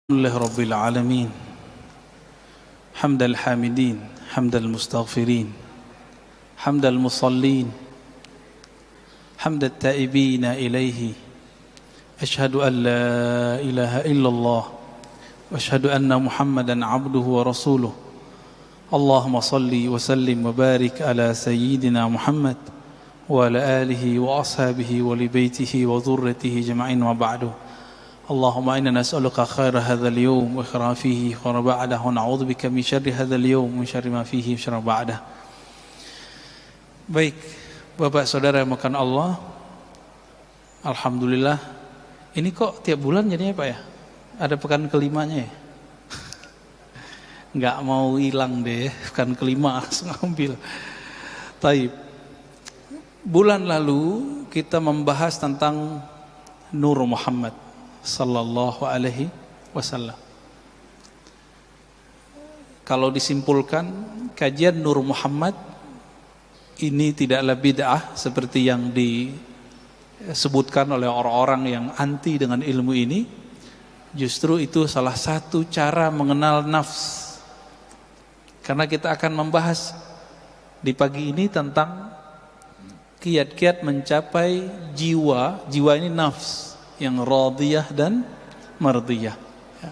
لله رب العالمين حمد الحامدين حمد المستغفرين حمد المصلين حمد التائبين إليه أشهد أن لا إله إلا الله وأشهد أن محمدا عبده ورسوله اللهم صل وسلم وبارك على سيدنا محمد وعلى آله وأصحابه ولبيته وذرته جمعين وبعده اللهم إنا نسألك خير هذا اليوم وخير فيه وخير بعده ونعوذ بك من شر هذا اليوم ومن شر ما فيه وشر بعده. Baik, Bapak Saudara yang makan Allah, alhamdulillah. Ini kok tiap bulan jadinya Pak ya? Ada pekan kelimanya ya? Nggak mau hilang deh, pekan kelima langsung ambil. Taib. Bulan lalu kita membahas tentang Nur Muhammad sallallahu alaihi wasallam. Kalau disimpulkan, kajian Nur Muhammad ini tidaklah bid'ah seperti yang disebutkan oleh orang-orang yang anti dengan ilmu ini. Justru itu salah satu cara mengenal nafs. Karena kita akan membahas di pagi ini tentang kiat-kiat mencapai jiwa. Jiwa ini nafs yang radiyah dan mardiyah. Ya.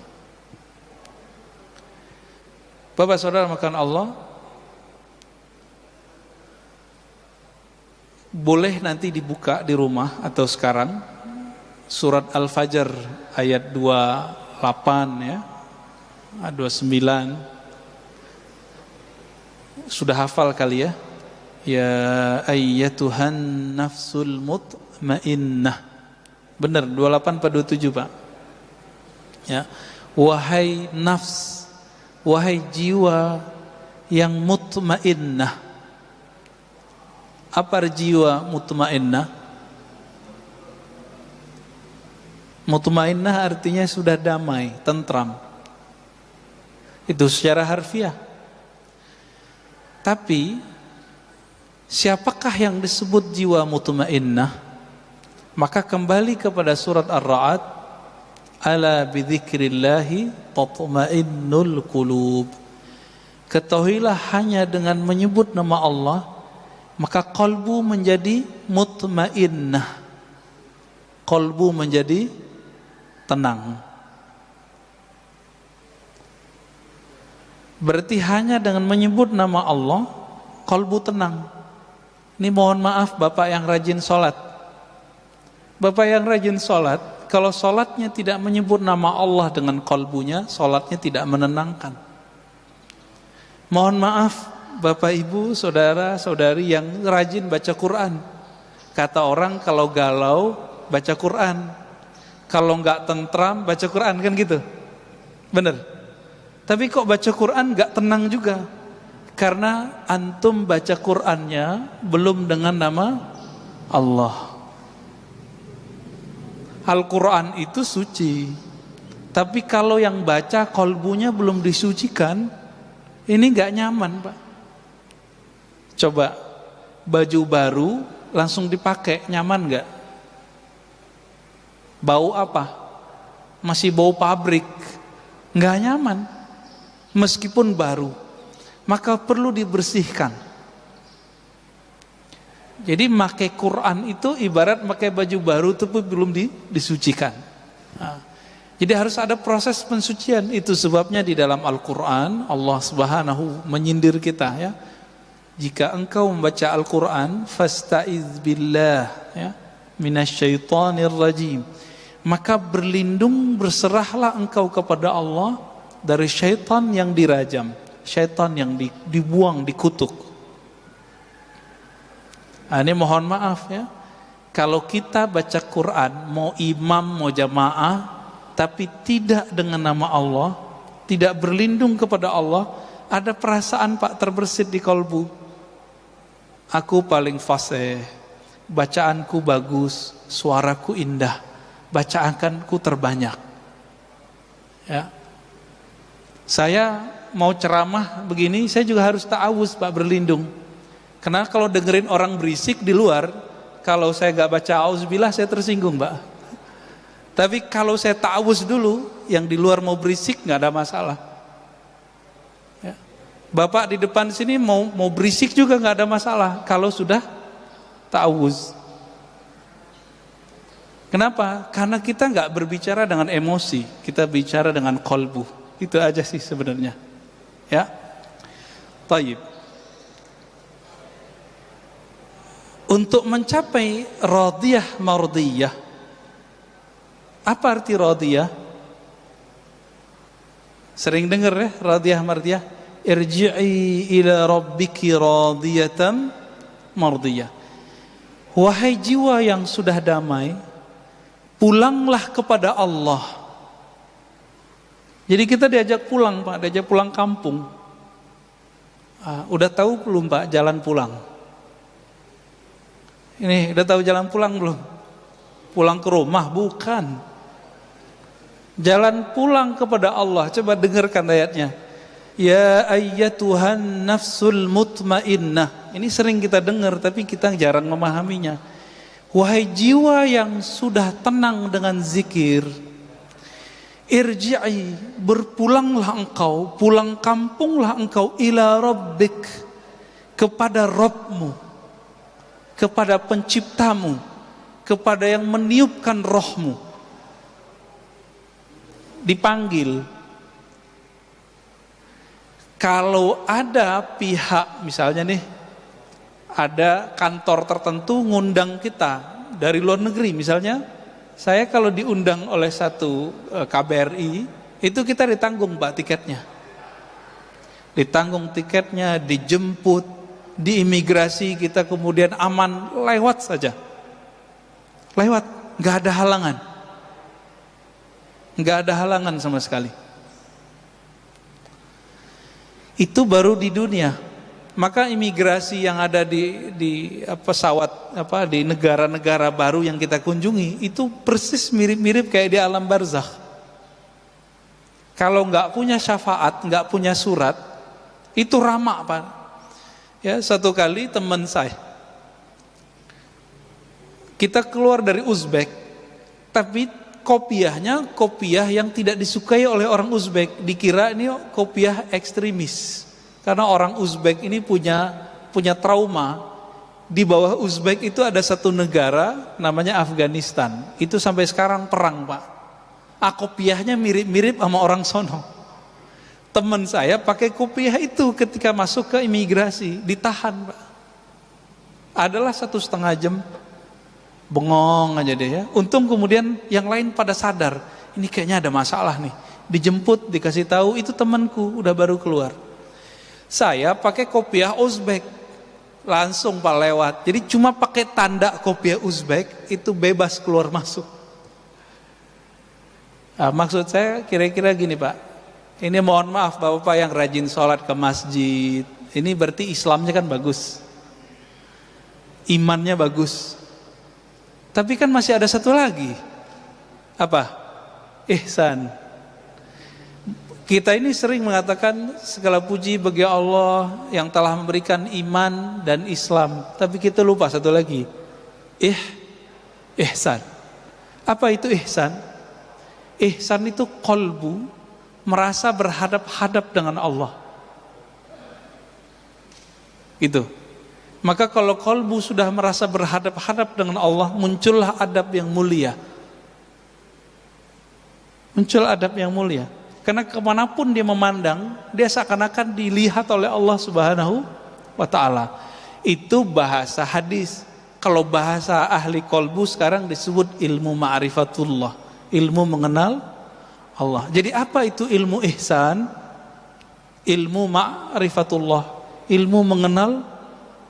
Bapak Saudara makan Allah, boleh nanti dibuka di rumah atau sekarang surat Al-Fajr ayat 28 ya, 29. Sudah hafal kali ya? Ya ayyatuhan nafsul mutmainnah. Benar, 28 pada 27 Pak. Ya. Wahai nafs, wahai jiwa yang mutmainnah. Apa jiwa mutmainnah? Mutmainnah artinya sudah damai, tentram. Itu secara harfiah. Tapi siapakah yang disebut jiwa mutmainnah? Maka kembali kepada surat Ar-Ra'd, ala bidzikrillahi tatma'innul qulub. Ketahuilah hanya dengan menyebut nama Allah maka qalbu menjadi mutmainnah. Qalbu menjadi tenang. Berarti hanya dengan menyebut nama Allah qalbu tenang. Ini mohon maaf Bapak yang rajin sholat. Bapak yang rajin sholat, kalau sholatnya tidak menyebut nama Allah dengan kalbunya, sholatnya tidak menenangkan. Mohon maaf Bapak Ibu, Saudara, Saudari yang rajin baca Quran. Kata orang kalau galau baca Quran, kalau enggak tentram baca Quran, kan gitu. Benar. Tapi kok baca Quran enggak tenang juga? Karena antum baca Qurannya belum dengan nama Allah. Al-Quran itu suci, tapi kalau yang baca kolbunya belum disucikan, ini gak nyaman Pak. Coba baju baru langsung dipakai, nyaman gak? Bau apa? Masih bau pabrik, gak nyaman. Meskipun baru, maka perlu dibersihkan. Jadi pakai Quran itu ibarat pakai baju baru tapi belum disucikan. Nah, jadi harus ada proses pensucian. Itu sebabnya di dalam Al-Quran Allah Subhanahu menyindir kita ya. Jika engkau membaca Al-Quran, fasta'iz billah ya, minasyaitonir rajim. Maka berlindung, berserahlah engkau kepada Allah dari syaitan yang dirajam, syaitan yang dibuang, dikutuk. Ini mohon maaf ya, kalau kita baca Quran, mau imam, mau jamaah, tapi tidak dengan nama Allah, tidak berlindung kepada Allah, ada perasaan Pak terbersit di kalbu. Aku paling fasih, bacaanku bagus, suaraku indah, bacaanku terbanyak. Ya. Saya mau ceramah begini, saya juga harus ta'awuz Pak, berlindung. Karena kalau dengerin orang berisik di luar, kalau saya gak baca auzubillah saya tersinggung Pak. Tapi kalau saya ta'awuz dulu, yang di luar mau berisik nggak ada masalah. Ya. Bapak di depan sini mau berisik juga nggak ada masalah kalau sudah ta'awuz. Kenapa? Karena kita nggak berbicara dengan emosi, kita bicara dengan qalbu. Itu aja sih sebenarnya. Ya. Taib. Untuk mencapai radiyah mardiyah, apa arti radiyah? Sering dengar ya, radiyah mardiyah. Irji'i ila rabbiki radiyatan mardiyah. Wahai jiwa yang sudah damai, pulanglah kepada Allah. Jadi kita diajak pulang, Pak, diajak pulang kampung. Udah tahu belum, Pak, jalan pulang? Ini udah tahu jalan pulang belum? Pulang ke rumah? Bukan. Jalan pulang kepada Allah. Coba dengarkan ayatnya. Ya ayyatuhan nafsul mutmainnah. Ini sering kita dengar tapi kita jarang memahaminya. Wahai jiwa yang sudah tenang dengan zikir, irji'i, berpulanglah engkau, pulang kampunglah engkau ila rabbik, kepada Rabbmu, kepada penciptamu, kepada yang meniupkan rohmu. Dipanggil. Kalau ada pihak, misalnya nih, ada kantor tertentu ngundang kita dari luar negeri, misalnya saya kalau diundang oleh satu KBRI, itu kita ditanggung, Pak, tiketnya. Ditanggung tiketnya, dijemput, di imigrasi kita kemudian aman, lewat saja. Lewat, nggak ada halangan. Nggak ada halangan sama sekali. Itu baru di dunia. Maka imigrasi yang ada di pesawat di negara-negara baru yang kita kunjungi itu persis mirip-mirip kayak di alam barzakh. Kalau nggak punya syafaat, nggak punya surat, itu ramak, Pak. Ya, satu kali teman saya, kita keluar dari Uzbek, tapi kopiahnya kopiah yang tidak disukai oleh orang Uzbek, dikira ini kopiah ekstremis. Karena orang Uzbek ini punya trauma. Di bawah Uzbek itu ada satu negara namanya Afghanistan. Itu sampai sekarang perang, Pak. Kopiahnya mirip-mirip sama orang sono. Teman saya pakai kopiah itu ketika masuk ke imigrasi, ditahan, Pak. Adalah 1,5 jam. Bengong aja deh ya. Untung kemudian yang lain pada sadar, ini kayaknya ada masalah nih. Dijemput, dikasih tahu, itu temanku udah baru keluar. Saya pakai kopiah Uzbek, langsung, Pak, lewat. Jadi cuma pakai tanda kopiah Uzbek itu bebas keluar masuk. Maksud saya kira-kira gini, Pak. Ini mohon maaf Bapak yang rajin sholat ke masjid. Ini berarti Islamnya kan bagus, imannya bagus. Tapi kan masih ada satu lagi. Apa? Ihsan. Kita ini sering mengatakan segala puji bagi Allah yang telah memberikan iman dan Islam. Tapi kita lupa satu lagi. Ihsan. Apa itu ihsan? Ihsan itu qalbu, merasa berhadap-hadap dengan Allah. Itu. Maka kalau qalbu sudah merasa berhadap-hadap dengan Allah, muncullah adab yang mulia. Muncul adab yang mulia. Karena kemanapun dia memandang, dia seakan-akan dilihat oleh Allah Subhanahu wa ta'ala. Itu bahasa hadis. Kalau bahasa ahli qalbu sekarang disebut ilmu ma'rifatullah, ilmu mengenal Allah. Jadi apa itu ilmu ihsan? Ilmu ma'rifatullah, ilmu mengenal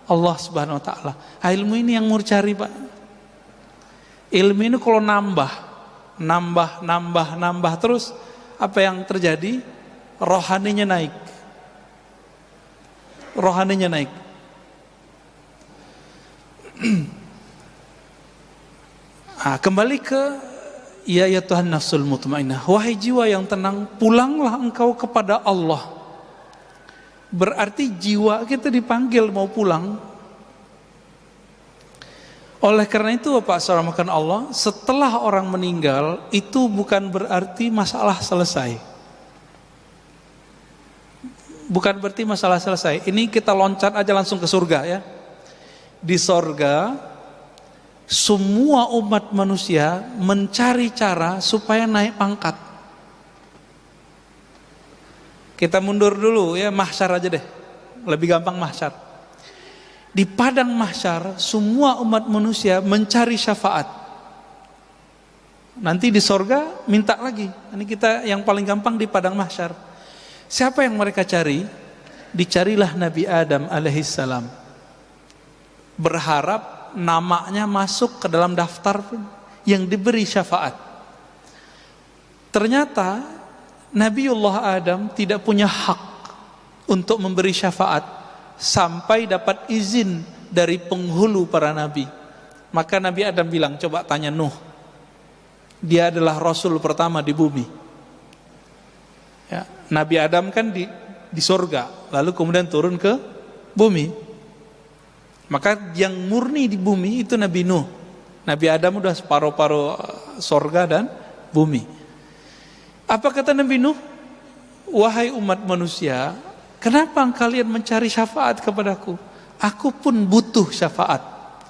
Allah Subhanahu wa ta'ala. Ilmu ini yang mau cari, Pak. Ilmu ini kalau nambah terus, apa yang terjadi? Rohaninya naik. Rohaninya naik. Kembali ke ya Tuhan nafsul mutmainnah. Wahai jiwa yang tenang, pulanglah engkau kepada Allah. Berarti jiwa kita dipanggil mau pulang. Oleh karena itu Bapak saudara Allah, setelah orang meninggal itu bukan berarti masalah selesai. Bukan berarti masalah selesai. Ini kita loncat aja langsung ke surga ya. Di surga semua umat manusia mencari cara supaya naik pangkat. Kita mundur dulu ya, mahsyar aja deh. Lebih gampang mahsyar. Di padang mahsyar semua umat manusia mencari syafaat. Nanti di sorga minta lagi. Ini kita yang paling gampang di padang mahsyar. Siapa yang mereka cari? Dicarilah Nabi Adam alaihissalam. Berharap namanya masuk ke dalam daftar yang diberi syafaat. Ternyata Nabiullah Adam tidak punya hak untuk memberi syafaat sampai dapat izin dari penghulu para nabi. Maka Nabi Adam bilang, coba tanya Nuh. Dia adalah Rasul pertama di bumi ya, Nabi Adam kan di surga, lalu kemudian turun ke bumi. Maka yang murni di bumi itu Nabi Nuh. Nabi Adam udah separuh-paruh surga dan bumi. Apa kata Nabi Nuh? Wahai umat manusia, kenapa kalian mencari syafaat kepadaku? Aku pun butuh syafaat.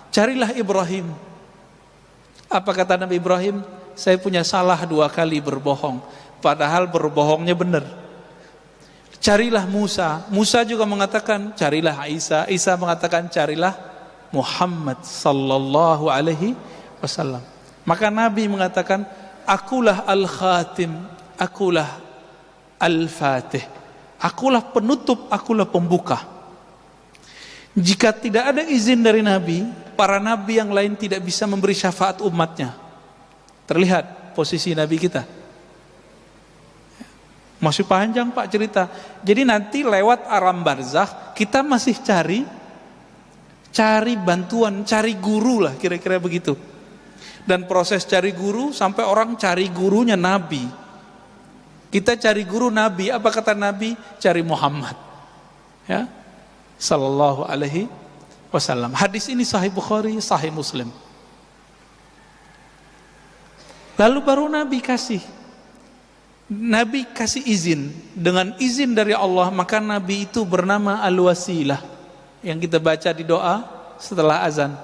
Carilah Ibrahim. Apa kata Nabi Ibrahim? Saya punya salah 2 kali berbohong, padahal berbohongnya benar. Carilah Musa. Musa juga mengatakan carilah Isa. Isa mengatakan carilah Muhammad sallallahu alaihi wasallam. Maka Nabi mengatakan, akulah al-khatim, akulah al-fatih. Akulah penutup, akulah pembuka. Jika tidak ada izin dari Nabi, para Nabi yang lain tidak bisa memberi syafaat umatnya. Terlihat posisi Nabi kita. Masih panjang Pak cerita. Jadi nanti lewat alam barzakh kita masih cari bantuan, cari guru lah kira-kira begitu. Dan proses cari guru sampai orang cari gurunya Nabi. Kita cari guru Nabi, apa kata Nabi? Cari Muhammad. Ya. Sallallahu alaihi wasallam. Hadis ini sahih Bukhari, sahih Muslim. Lalu baru Nabi kasih izin. Dengan izin dari Allah, maka Nabi itu bernama Al-Wasilah, yang kita baca di doa setelah azan.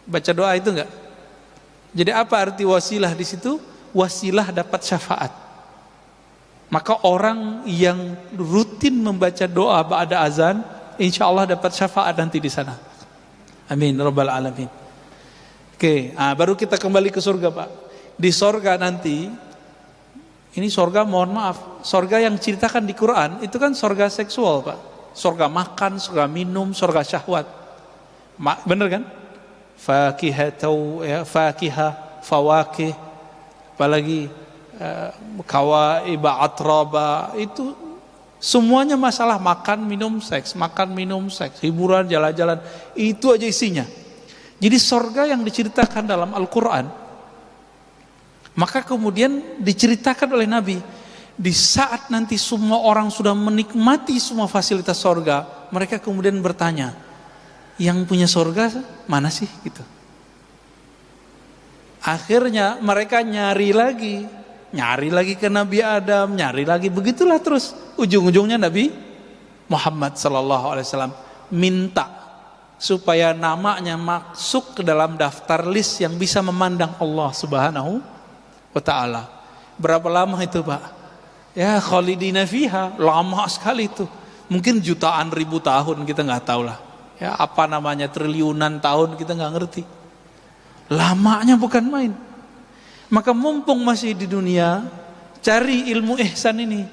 Baca doa itu enggak? Jadi apa arti wasilah di situ? Wasilah dapat syafaat. Maka orang yang rutin membaca doa ba'da azan, insya Allah dapat syafaat nanti di sana. Amin rabbal alamin. Oke, baru kita kembali ke surga Pak. Di surga nanti, ini surga, mohon maaf, surga yang ceritakan di Quran itu kan surga seksual Pak. Surga makan, surga minum, surga syahwat. Bener kan? Fakihah, fawakih, apalagi kawaiba, atraba, itu semuanya masalah makan, minum, seks, hiburan, jalan-jalan, itu aja isinya. Jadi surga yang diceritakan dalam Al-Quran, maka kemudian diceritakan oleh Nabi, di saat nanti semua orang sudah menikmati semua fasilitas surga, mereka kemudian bertanya, yang punya surga mana sih? Gitu. Akhirnya mereka nyari lagi ke Nabi Adam, nyari lagi, begitulah terus. Ujung-ujungnya Nabi Muhammad sallallahu alaihi wasallam minta supaya namanya masuk ke dalam daftar list yang bisa memandang Allah Subhanahu wa ta'ala. Berapa lama itu Pak? Ya khalidina fiha, lama sekali itu. Mungkin jutaan ribu tahun, kita nggak tahu lah. Ya apa namanya, triliunan tahun, kita nggak ngerti. Lamanya bukan main. Maka mumpung masih di dunia, cari ilmu ihsan ini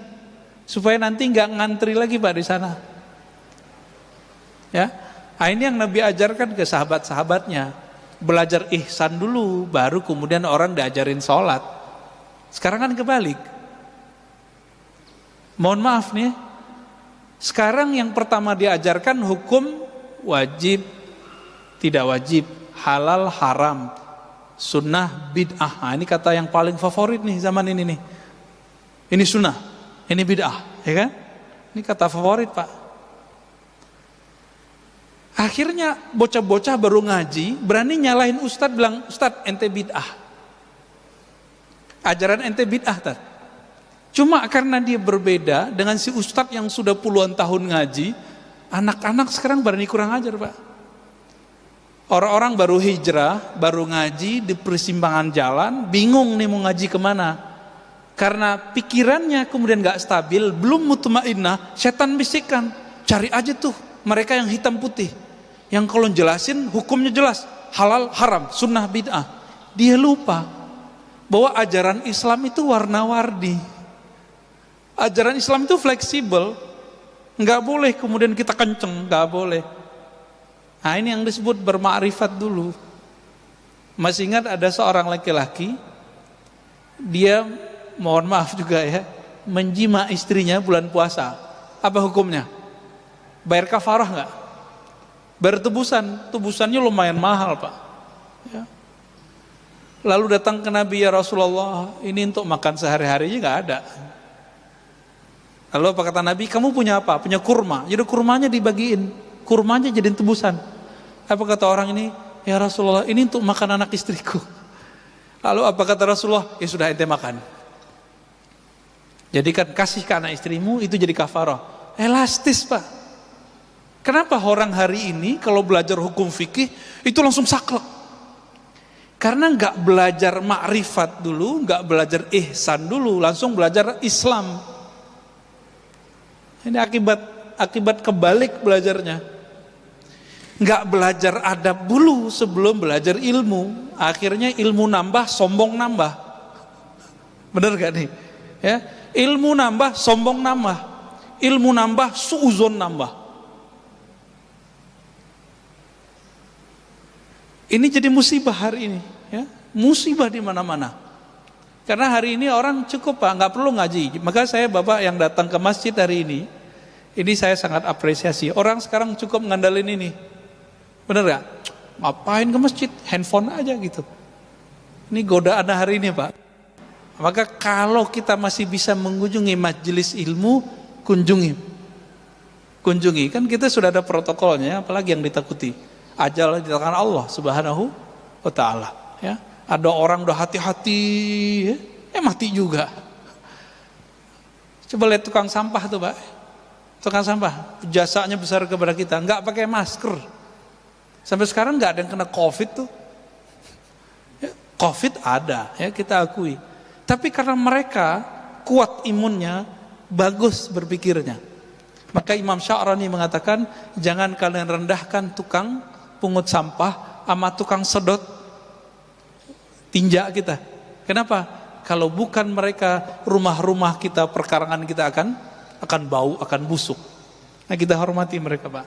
supaya nanti nggak ngantri lagi Pak di sana. Ya, ini yang Nabi ajarkan ke sahabat-sahabatnya. Belajar ihsan dulu, baru kemudian orang diajarin sholat. Sekarang kan kebalik. Mohon maaf nih, sekarang yang pertama diajarkan hukum wajib, tidak wajib, halal, haram, sunnah, bid'ah. Ini kata yang paling favorit nih zaman ini nih. Ini sunnah, ini bid'ah, ya kan? Ini kata favorit Pak. Akhirnya bocah-bocah baru ngaji berani nyalahin ustadz, bilang, "Ustadz, ente bid'ah, ajaran ente bid'ah." Cuma karena dia berbeda dengan si ustadz yang sudah puluhan tahun ngaji, anak-anak sekarang berani kurang ajar, Pak. Orang-orang baru hijrah, baru ngaji di persimpangan jalan, bingung nih mau ngaji kemana. Karena pikirannya kemudian gak stabil, belum mutmainnah, setan bisikkan, cari aja tuh mereka yang hitam putih, yang kalau jelasin hukumnya jelas, halal haram, sunnah bid'ah. Dia lupa bahwa ajaran Islam itu warna-warni. Ajaran Islam itu fleksibel, nggak boleh kemudian kita kenceng, nggak boleh. Nah, ini yang disebut bermakrifat dulu. Masih ingat ada seorang laki-laki, dia mohon maaf juga ya, menjima istrinya bulan puasa. Apa hukumnya? Bayar kafarah nggak? Bayar tebusan, tebusannya lumayan mahal, Pak. Ya. Lalu datang ke Nabi, "Ya Rasulullah, ini untuk makan sehari-harinya nggak ada." Lalu apa kata Nabi? "Kamu punya apa?" "Punya kurma." Jadi kurmanya dibagiin, kurmanya jadiin tebusan. Apa kata orang ini? "Ya Rasulullah, ini untuk makan anak istriku." Lalu apa kata Rasulullah? "Ya sudah, ente makan. Jadikan kasih ke anak istrimu, itu jadi kafarah." Elastis, Pak. Kenapa orang hari ini kalau belajar hukum fikih itu langsung saklek? Karena nggak belajar makrifat dulu, nggak belajar ihsan dulu, langsung belajar Islam. Ini akibat kebalik belajarnya. Nggak belajar adab dulu sebelum belajar ilmu. Akhirnya ilmu nambah, sombong nambah. Bener gak nih? Ya, ilmu nambah, sombong nambah. Ilmu nambah, suuzon nambah. Ini jadi musibah hari ini. Ya, musibah di mana-mana. Karena hari ini orang cukup, Pak, nggak perlu ngaji. Maka saya, Bapak yang datang ke masjid hari ini saya sangat apresiasi. Orang sekarang cukup ngandalin ini. Bener gak? Ngapain ke masjid? Handphone aja gitu. Ini godaan hari ini, Pak. Maka kalau kita masih bisa mengunjungi majelis ilmu, kunjungi. Kan kita sudah ada protokolnya, apalagi yang ditakuti. Ajal di tangan Allah Subhanahu wa ta'ala. Ya. Ada orang udah hati-hati, mati juga. Coba lihat tukang sampah tuh, Pak. Tukang sampah, jasanya besar kepada kita, nggak pakai masker. Sampai sekarang nggak ada yang kena COVID tuh. Ya, COVID ada, ya kita akui. Tapi karena mereka kuat imunnya, bagus berpikirnya. Maka Imam Sya'rani mengatakan, jangan kalian rendahkan tukang pungut sampah sama tukang sedot tinja kita. Kenapa? Kalau bukan mereka, rumah-rumah kita, perkarangan kita akan bau, akan busuk. Nah, kita hormati mereka, Pak.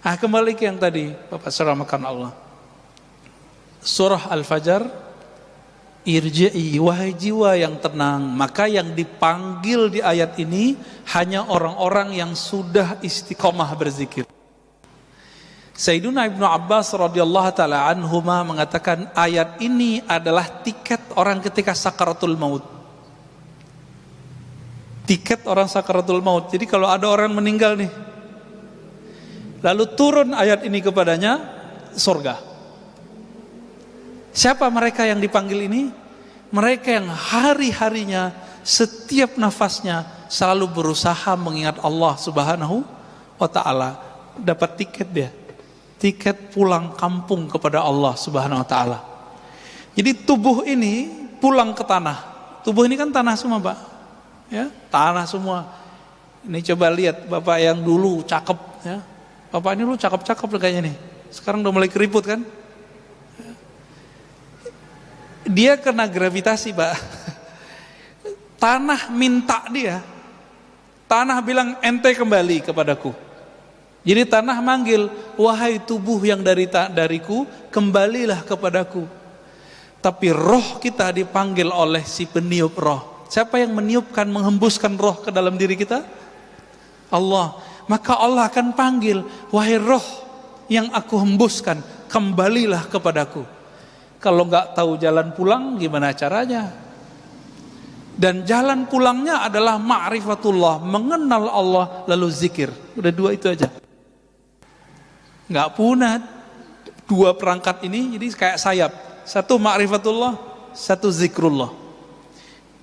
Nah, kembali ke yang tadi, Bapak seramakan Allah. Surah Al-Fajr, irji'i, wahai jiwa yang tenang. Maka yang dipanggil di ayat ini hanya orang-orang yang sudah istiqomah berzikir. Sayyiduna Ibnu Abbas radhiyallahu taala anhuma mengatakan ayat ini adalah tiket orang ketika sakaratul maut. Tiket orang sakaratul maut. Jadi kalau ada orang meninggal nih, lalu turun ayat ini kepadanya, surga. Siapa mereka yang dipanggil ini? Mereka yang hari-harinya, setiap nafasnya selalu berusaha mengingat Allah Subhanahu wa ta'ala. Dapat tiket dia, tiket pulang kampung kepada Allah Subhanahu wa ta'ala. Jadi tubuh ini pulang ke tanah. Tubuh ini kan tanah semua, Pak. Ya, tanah semua. Ini coba lihat Bapak yang dulu cakep, ya. Bapak ini dulu cakep-cakep kayaknya nih. Sekarang udah mulai keriput kan? Dia kena gravitasi, Pak. Tanah minta dia. Tanah bilang ente kembali kepadaku. Jadi tanah manggil, wahai tubuh yang dariku, kembalilah kepadaku. Tapi roh kita dipanggil oleh si peniup roh. Siapa yang meniupkan, menghembuskan roh ke dalam diri kita? Allah. Maka Allah akan panggil, wahai roh yang aku hembuskan, kembalilah kepadaku. Kalau nggak tahu jalan pulang, gimana caranya? Dan jalan pulangnya adalah ma'rifatullah, mengenal Allah lalu zikir. Udah dua itu aja. nggak punya dua perangkat ini, jadi kayak sayap. Satu ma'rifatullah, satu zikrullah.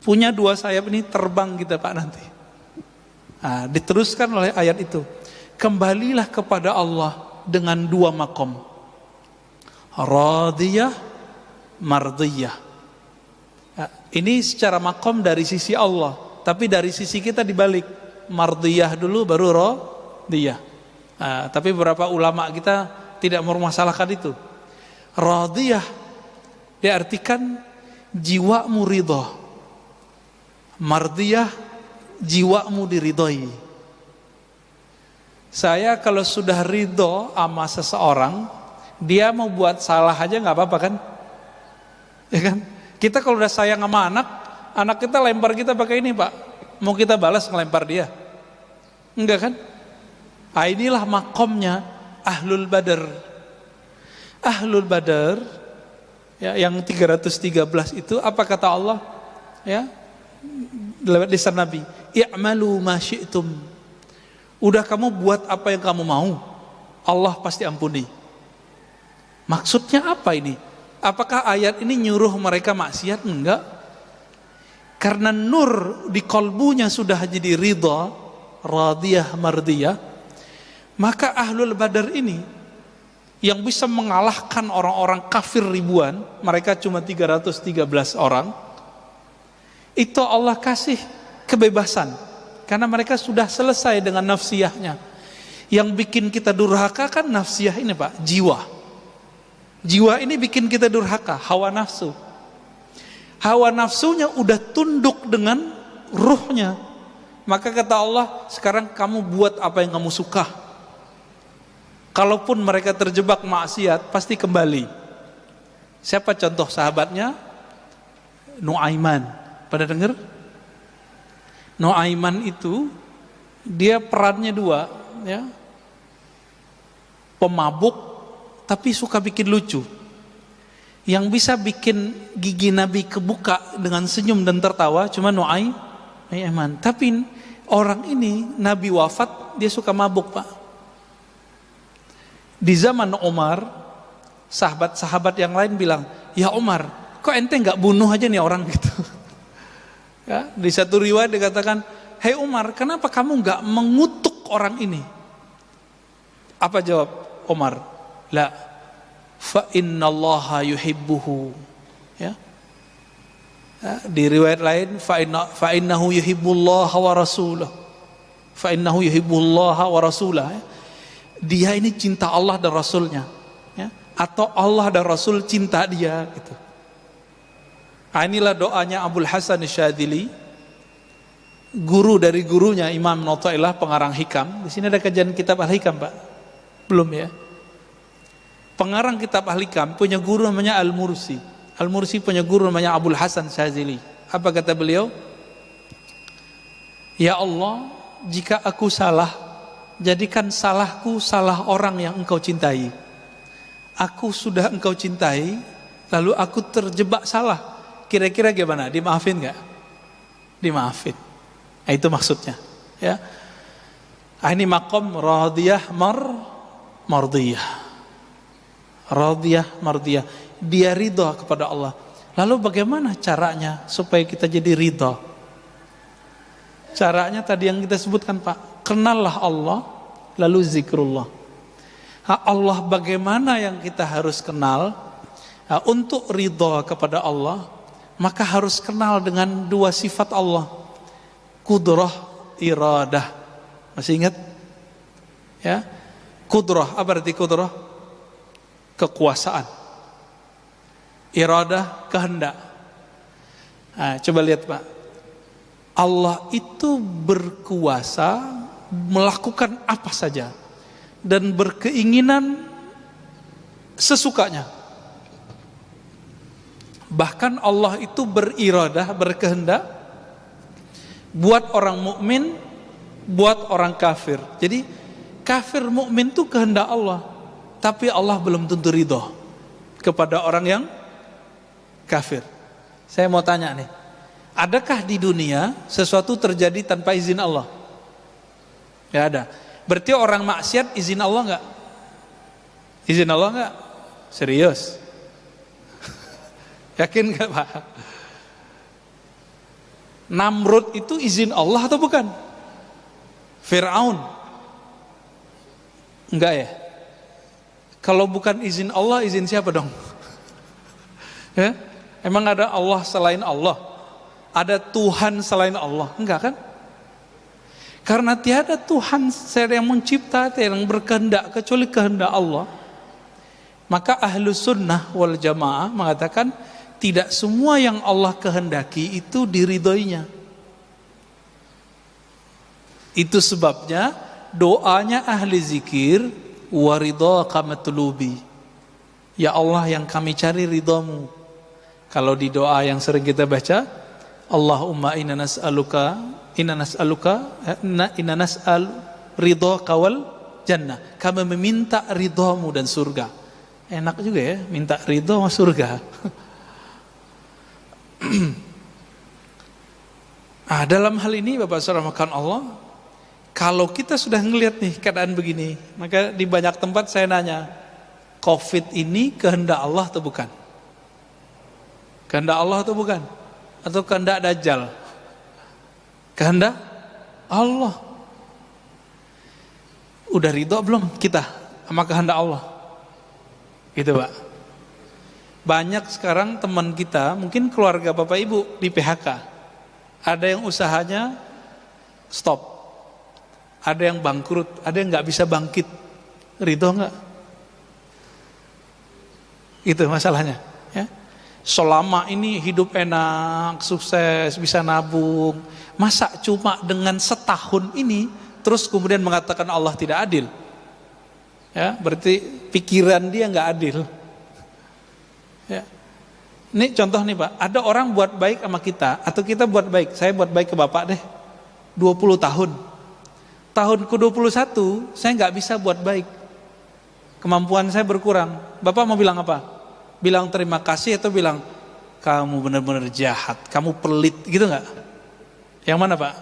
Punya dua sayap ini terbang kita Pak nanti. Nah, diteruskan oleh ayat itu. Kembalilah kepada Allah dengan dua makom. Radiyah, mardiyah. Nah, ini secara makom dari sisi Allah, tapi dari sisi kita dibalik. Mardiyah dulu baru radiyah. Nah, tapi beberapa ulama kita tidak mempermasalahkan itu. Radiyah diartikan jiwamu ridha. Mardiyah jiwamu diridhoi. Saya kalau sudah ridho sama seseorang, dia mau buat salah aja nggak apa-apa kan? Ya kan? Kita kalau udah sayang sama anak kita lempar kita pakai ini Pak, mau kita balas ngelempar dia? Enggak kan? Ah, inilah makomnya Ahlul Badar. Ahlul Badar ya, yang 313 itu apa kata Allah? Ya, lewat lisan Nabi, i'malu ma syi'tum. Udah kamu buat apa yang kamu mau, Allah pasti ampuni. Maksudnya apa ini? Apakah ayat ini nyuruh mereka maksiat? Enggak. Karena nur di kolbunya sudah jadi ridha, radiyah, mardiyah, maka Ahlul Badar ini yang bisa mengalahkan orang-orang kafir ribuan, mereka cuma 313 orang, itu Allah kasih kebebasan karena mereka sudah selesai dengan nafsiyahnya. Yang bikin kita durhaka kan nafsiyah ini Pak, jiwa. Jiwa ini bikin kita durhaka, hawa nafsu. Hawa nafsunya udah tunduk dengan ruhnya. Maka kata Allah, sekarang kamu buat apa yang kamu suka. Kalaupun mereka terjebak maksiat, pasti kembali. Siapa contoh sahabatnya? Nuaiman. Pada dengar? Nuaiman itu dia perannya dua, ya. Pemabuk tapi suka bikin lucu. Yang bisa bikin gigi Nabi kebuka dengan senyum dan tertawa cuma Nuaiman. Tapi orang ini Nabi wafat, dia suka mabuk Pak. Di zaman Umar, sahabat-sahabat yang lain bilang, ya Umar, kok ente nggak bunuh aja nih orang gitu. Ya, di satu riwayat dikatakan, hei Umar, kenapa kamu nggak mengutuk orang ini? Apa jawab Umar? La, fa innallaha yuhibbuhu. Ya. Ya, di riwayat lain, fa innahu yuhibbullaha wa rasulah. Fa innahu yuhibbullaha wa rasulah. Ya. Dia ini cinta Allah dan Rasulnya, ya. Atau Allah dan Rasul cinta dia gitu. Nah, inilah doanya Abul Hasan Syadzili, guru dari gurunya Imam Notailah pengarang Hikam. Di sini ada kajian kitab Al-Hikam Pak? Belum ya? Pengarang kitab Al-Hikam punya guru namanya Al-Mursi. Al-Mursi punya guru namanya Abul Hasan Syadzili. Apa kata beliau? Ya Allah, jika aku salah, jadikan salahku salah orang yang engkau cintai. Aku sudah engkau cintai, lalu aku terjebak salah. Kira-kira gimana? Dimaafin gak? Dimaafin. Nah, itu maksudnya. Ya. Ini makom radiyah mardiyah. Radiyah mardiyah. Dia ridha kepada Allah. Lalu bagaimana caranya supaya kita jadi ridha? Caranya tadi yang kita sebutkan Pak. Kenallah Allah, lalu zikrullah. Allah bagaimana yang kita harus kenal? Untuk ridha kepada Allah, maka harus kenal dengan dua sifat Allah. Qudrah, iradah. Masih ingat? Ya. Qudrah, apa arti qudrah? Kekuasaan. Iradah, kehendak. Nah, coba lihat Pak. Allah itu berkuasa melakukan apa saja dan berkeinginan sesukanya. Bahkan Allah itu beriradah, berkehendak buat orang mukmin, buat orang kafir. Jadi kafir mukmin itu kehendak Allah, tapi Allah belum tentu ridho kepada orang yang kafir. Saya mau tanya nih, adakah di dunia sesuatu terjadi tanpa izin Allah? Gak ada. Berarti orang maksiat izin Allah gak? Izin Allah enggak? Serius? Yakin enggak Pak? Namrud itu izin Allah atau bukan? Fir'aun? Enggak ya? Kalau bukan izin Allah, izin siapa dong? Ya? Emang ada Allah selain Allah? Ada Tuhan selain Allah? Enggak kan? Karena tiada Tuhan yang mencipta, yang berkehendak kecuali kehendak Allah. Maka ahlu sunnah wal jamaah mengatakan tidak semua yang Allah kehendaki itu diridhoinya. Itu sebabnya doanya ahli zikir, waridhaka matlubi. Ya Allah, yang kami cari ridhamu. Kalau di doa yang sering kita baca, Allahumma inna nas'aluka ridhaka wal jannah. Kami meminta ridhamu dan surga. Enak juga ya, minta ridho sama surga. Dalam hal ini Bapak Saudara makan Allah, kalau kita sudah ngelihat nih keadaan begini, maka di banyak tempat saya nanya, COVID ini kehendak Allah atau bukan? Kehendak Allah atau bukan? Atau kehendak Dajjal? Kehendak Allah. Udah ridho belum kita sama kehendak Allah? Gitu Pak. Banyak sekarang teman kita, mungkin keluarga Bapak Ibu di PHK. Ada yang usahanya stop, ada yang bangkrut, ada yang nggak bisa bangkit. Ridho nggak? Itu masalahnya. Ya. Selama ini hidup enak, sukses, bisa nabung. Masa cuma dengan setahun ini terus kemudian mengatakan Allah tidak adil? Ya, berarti pikiran dia nggak adil. Ya. Ini contoh nih Pak, ada orang buat baik sama kita atau kita buat baik. Saya buat baik ke Bapak deh 20 tahun. Tahun ke-21 saya nggak bisa buat baik. Kemampuan saya berkurang. Bapak mau bilang apa? Bilang terima kasih atau bilang kamu benar-benar jahat, kamu pelit, gitu nggak? Yang mana Pak?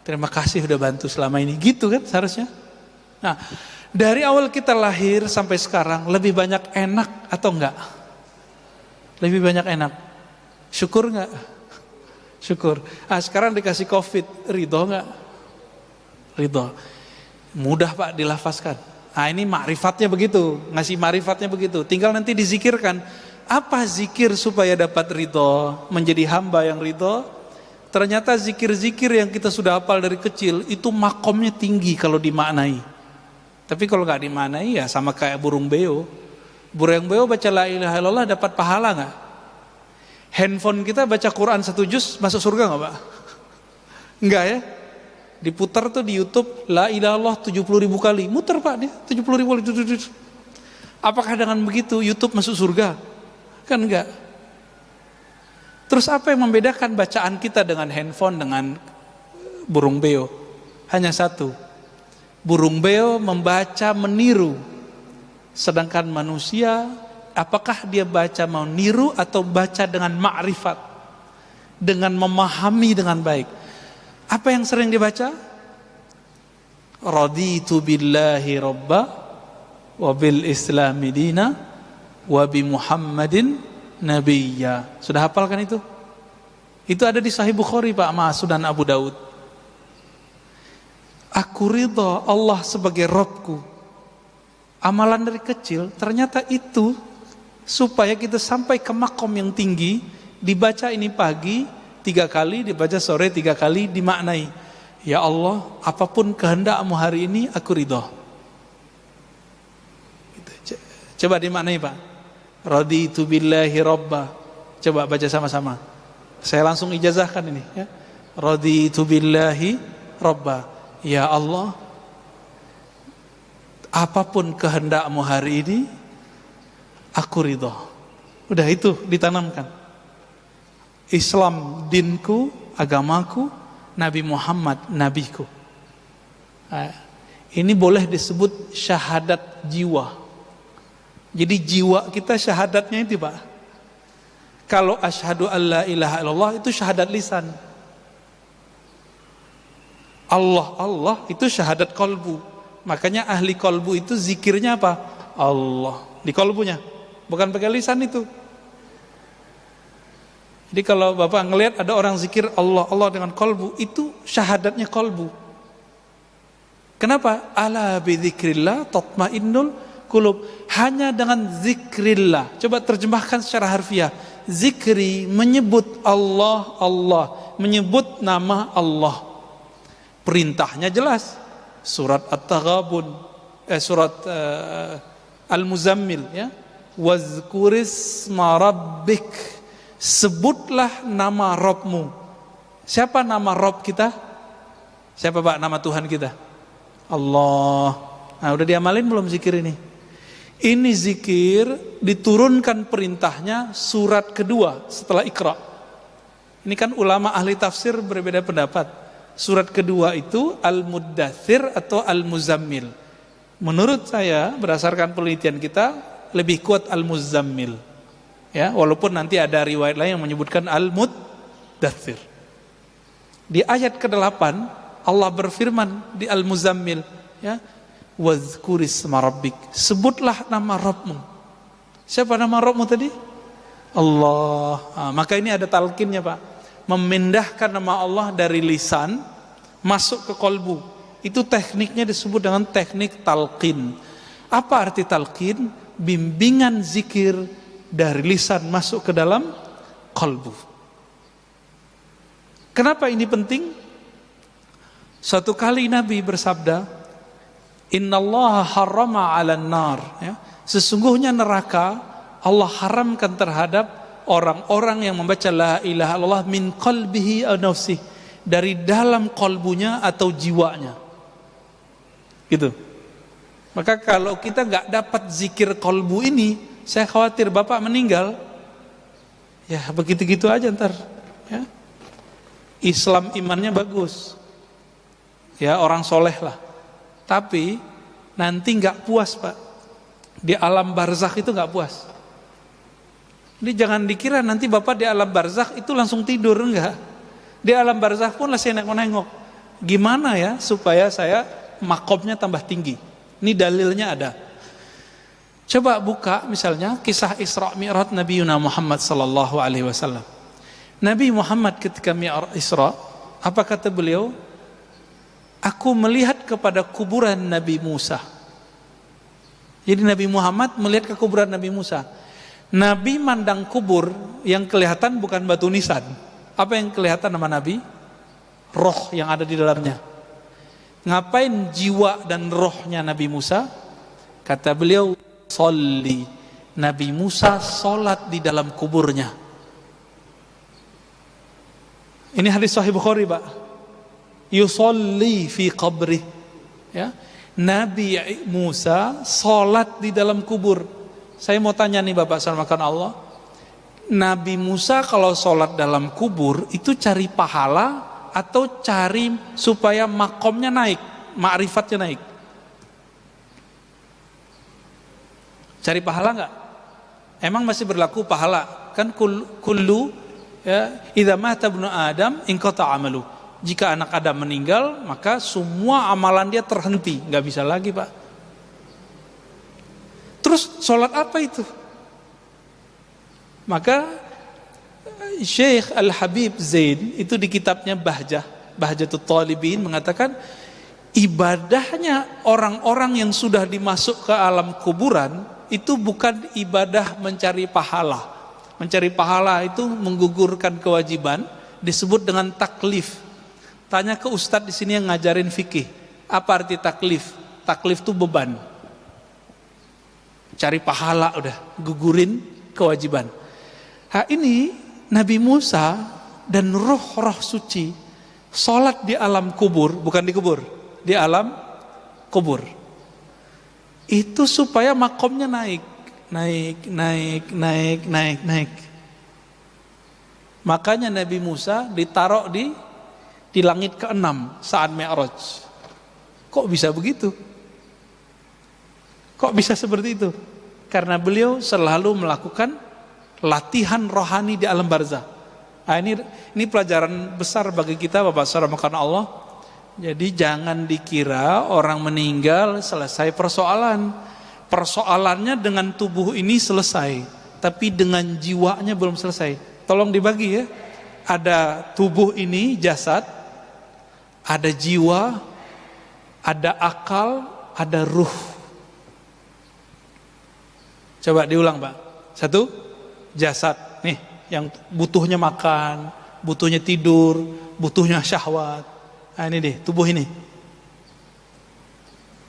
Terima kasih udah bantu selama ini, gitu kan seharusnya. Nah, dari awal kita lahir sampai sekarang lebih banyak enak atau enggak? Lebih banyak enak. Syukur enggak? Syukur. Sekarang dikasih COVID, ridho enggak? Ridho. Mudah Pak dilafazkan. Ini makrifatnya begitu, ngasih makrifatnya begitu. Tinggal nanti dizikirkan. Apa zikir supaya dapat ridho, menjadi hamba yang ridho? Ternyata zikir-zikir yang kita sudah hafal dari kecil itu makomnya tinggi kalau dimaknai. Tapi kalau nggak dimaknai ya sama kayak burung beo. Burung beo baca la ilaha illallah dapat pahala nggak? Handphone kita baca Quran 1 juz masuk surga nggak Pak? Enggak ya? Diputar tuh di YouTube la ilaha illallah 70.000 kali. Muter Pak dia 70.000 kali. Apakah dengan begitu YouTube masuk surga? Kan enggak. Terus apa yang membedakan bacaan kita dengan handphone dengan burung beo? Hanya satu. Burung beo membaca meniru, sedangkan manusia apakah dia baca mau niru atau baca dengan ma'rifat, dengan memahami dengan baik? Apa yang sering dibaca? Raditu billahi rabba wa bil islami dina wa bi Muhammadin nabiyya. Sudah hafalkan itu? Itu ada di Sahih Bukhari Pak, sama Sunan Abu Daud. Aku ridha Allah sebagai Rabbku. Amalan dari kecil ternyata itu supaya kita sampai ke makom yang tinggi. Dibaca ini pagi 3 kali, dibaca sore 3 kali, dimaknai. Ya Allah, apapun kehendak-Mu hari ini aku ridha. Coba dimaknai Pak. Raditu billahi rabba. Coba baca sama-sama. Saya langsung ijazahkan ini ya. Raditu billahi rabba. Ya Allah, apapun kehendak-Mu hari ini aku ridho. Udah itu ditanamkan. Islam dinku, agamaku, Nabi Muhammad nabiku. Ini boleh disebut syahadat jiwa. Jadi jiwa kita syahadatnya itu Pak. Kalau asyhadu alla ilaha illallah itu syahadat lisan. Allah itu syahadat kolbu. Makanya ahli kolbu itu zikirnya apa? Allah. Di kalbunya, bukan pakai lisan itu. Jadi kalau Bapak ngelihat ada orang zikir Allah, Allah dengan kalbu, itu syahadatnya kalbu. Kenapa? Ala bidzikrillah tatmainnul qulub. Hanya dengan zikrillah. Coba terjemahkan secara harfiah. Zikri menyebut Allah, Allah, menyebut nama Allah. Perintahnya jelas. Surat At-Taghabun, surat Al-Muzammil, ya. Wazkurisma rabbik. Sebutlah nama Rabbmu. Siapa nama Rabb kita? Siapa Pak nama Tuhan kita? Allah. Nah, udah diamalin belum zikir ini? Ini zikir diturunkan perintahnya surat kedua setelah Iqra. Ini kan ulama ahli tafsir berbeda pendapat. Surat kedua itu Al-Muddathir atau Al-Muzammil. Menurut saya berdasarkan penelitian kita lebih kuat Al-Muzammil. Ya, walaupun nanti ada riwayat lain yang menyebutkan Al-Muddathir. Di ayat ke-8 Allah berfirman di Al-Muzammil, ya, wazkurisma rabbik. Sebutlah nama Rabbmu. Siapa nama Rabbmu tadi? Allah. Nah, maka ini ada talqinnya, Pak. Memindahkan nama Allah dari lisan masuk ke kalbu. Itu tekniknya disebut dengan teknik talqin. Apa arti talqin? Bimbingan zikir dari lisan masuk ke dalam kalbu. Kenapa ini penting? Suatu kali Nabi bersabda, Innallaha harrama 'alan nar, ya. Sesungguhnya neraka Allah haramkan terhadap orang-orang yang membaca la ilaha illallah min qalbihi aw nafsihi, dari dalam kalbunya atau jiwanya. Gitu. Maka kalau kita enggak dapat zikir kalbu ini, saya khawatir Bapak meninggal, ya begitu-gitu aja ntar, ya. Islam imannya bagus, ya orang soleh lah, tapi nanti nggak puas Pak, di alam barzakh itu nggak puas. Ini jangan dikira nanti Bapak di alam barzakh itu langsung tidur, enggak. Di alam barzakh pun masih nengok-nengok, gimana ya supaya saya makomnya tambah tinggi. Ini dalilnya ada. Coba buka misalnya kisah Isra Mi'raj Nabi Muhammad sallallahu alaihi wasallam. Nabi Muhammad ketika Mi'raj Isra, apa kata beliau? Aku melihat kepada kuburan Nabi Musa. Jadi Nabi Muhammad melihat ke kuburan Nabi Musa. Nabi mandang kubur, yang kelihatan bukan batu nisan. Apa yang kelihatan sama Nabi? Roh yang ada di dalamnya. Ngapain jiwa dan rohnya Nabi Musa? Kata beliau, Salli. Nabi Musa sholat di dalam kuburnya. Ini hadis Sahih Bukhari, Pak. Yusalli fi qabri, ya. Nabi Musa sholat di dalam kubur. Saya mau tanya nih Bapak selamatkan Allah, Nabi Musa kalau sholat dalam kubur itu cari pahala atau cari supaya makomnya naik, ma'rifatnya naik? Cari pahala enggak? Emang masih berlaku pahala? Kan kullu, ya, idza mata ibnu Adam inqata amalu. Jika anak Adam meninggal, maka semua amalan dia terhenti, enggak bisa lagi, Pak. Terus sholat apa itu? Maka Syekh Al-Habib Zain itu di kitabnya Bahjatut Talibin mengatakan, ibadahnya orang-orang yang sudah dimasuk ke alam kuburan itu bukan ibadah mencari pahala. Mencari pahala itu menggugurkan kewajiban, disebut dengan taklif. Tanya ke ustadz di sini yang ngajarin fikih, apa arti taklif? Taklif itu beban. Cari pahala udah, gugurin kewajiban. Nah ini Nabi Musa dan roh-roh suci sholat di alam kubur, bukan di kubur, di alam kubur. Itu supaya makomnya naik. Makanya Nabi Musa ditaruh di langit ke-6 saat Mi'raj. Kok bisa begitu? Kok bisa seperti itu? Karena beliau selalu melakukan latihan rohani di alam barzah. Nah, ini pelajaran besar bagi kita Bapak Saudara makan Allah. Jadi jangan dikira orang meninggal selesai persoalan. Persoalannya dengan tubuh ini selesai, tapi dengan jiwanya belum selesai. Tolong dibagi ya. Ada tubuh ini, jasad, ada jiwa, ada akal, ada ruh. Coba diulang, Pak. Satu, jasad nih yang butuhnya makan, butuhnya tidur, butuhnya syahwat. Nah, ini deh, tubuh ini.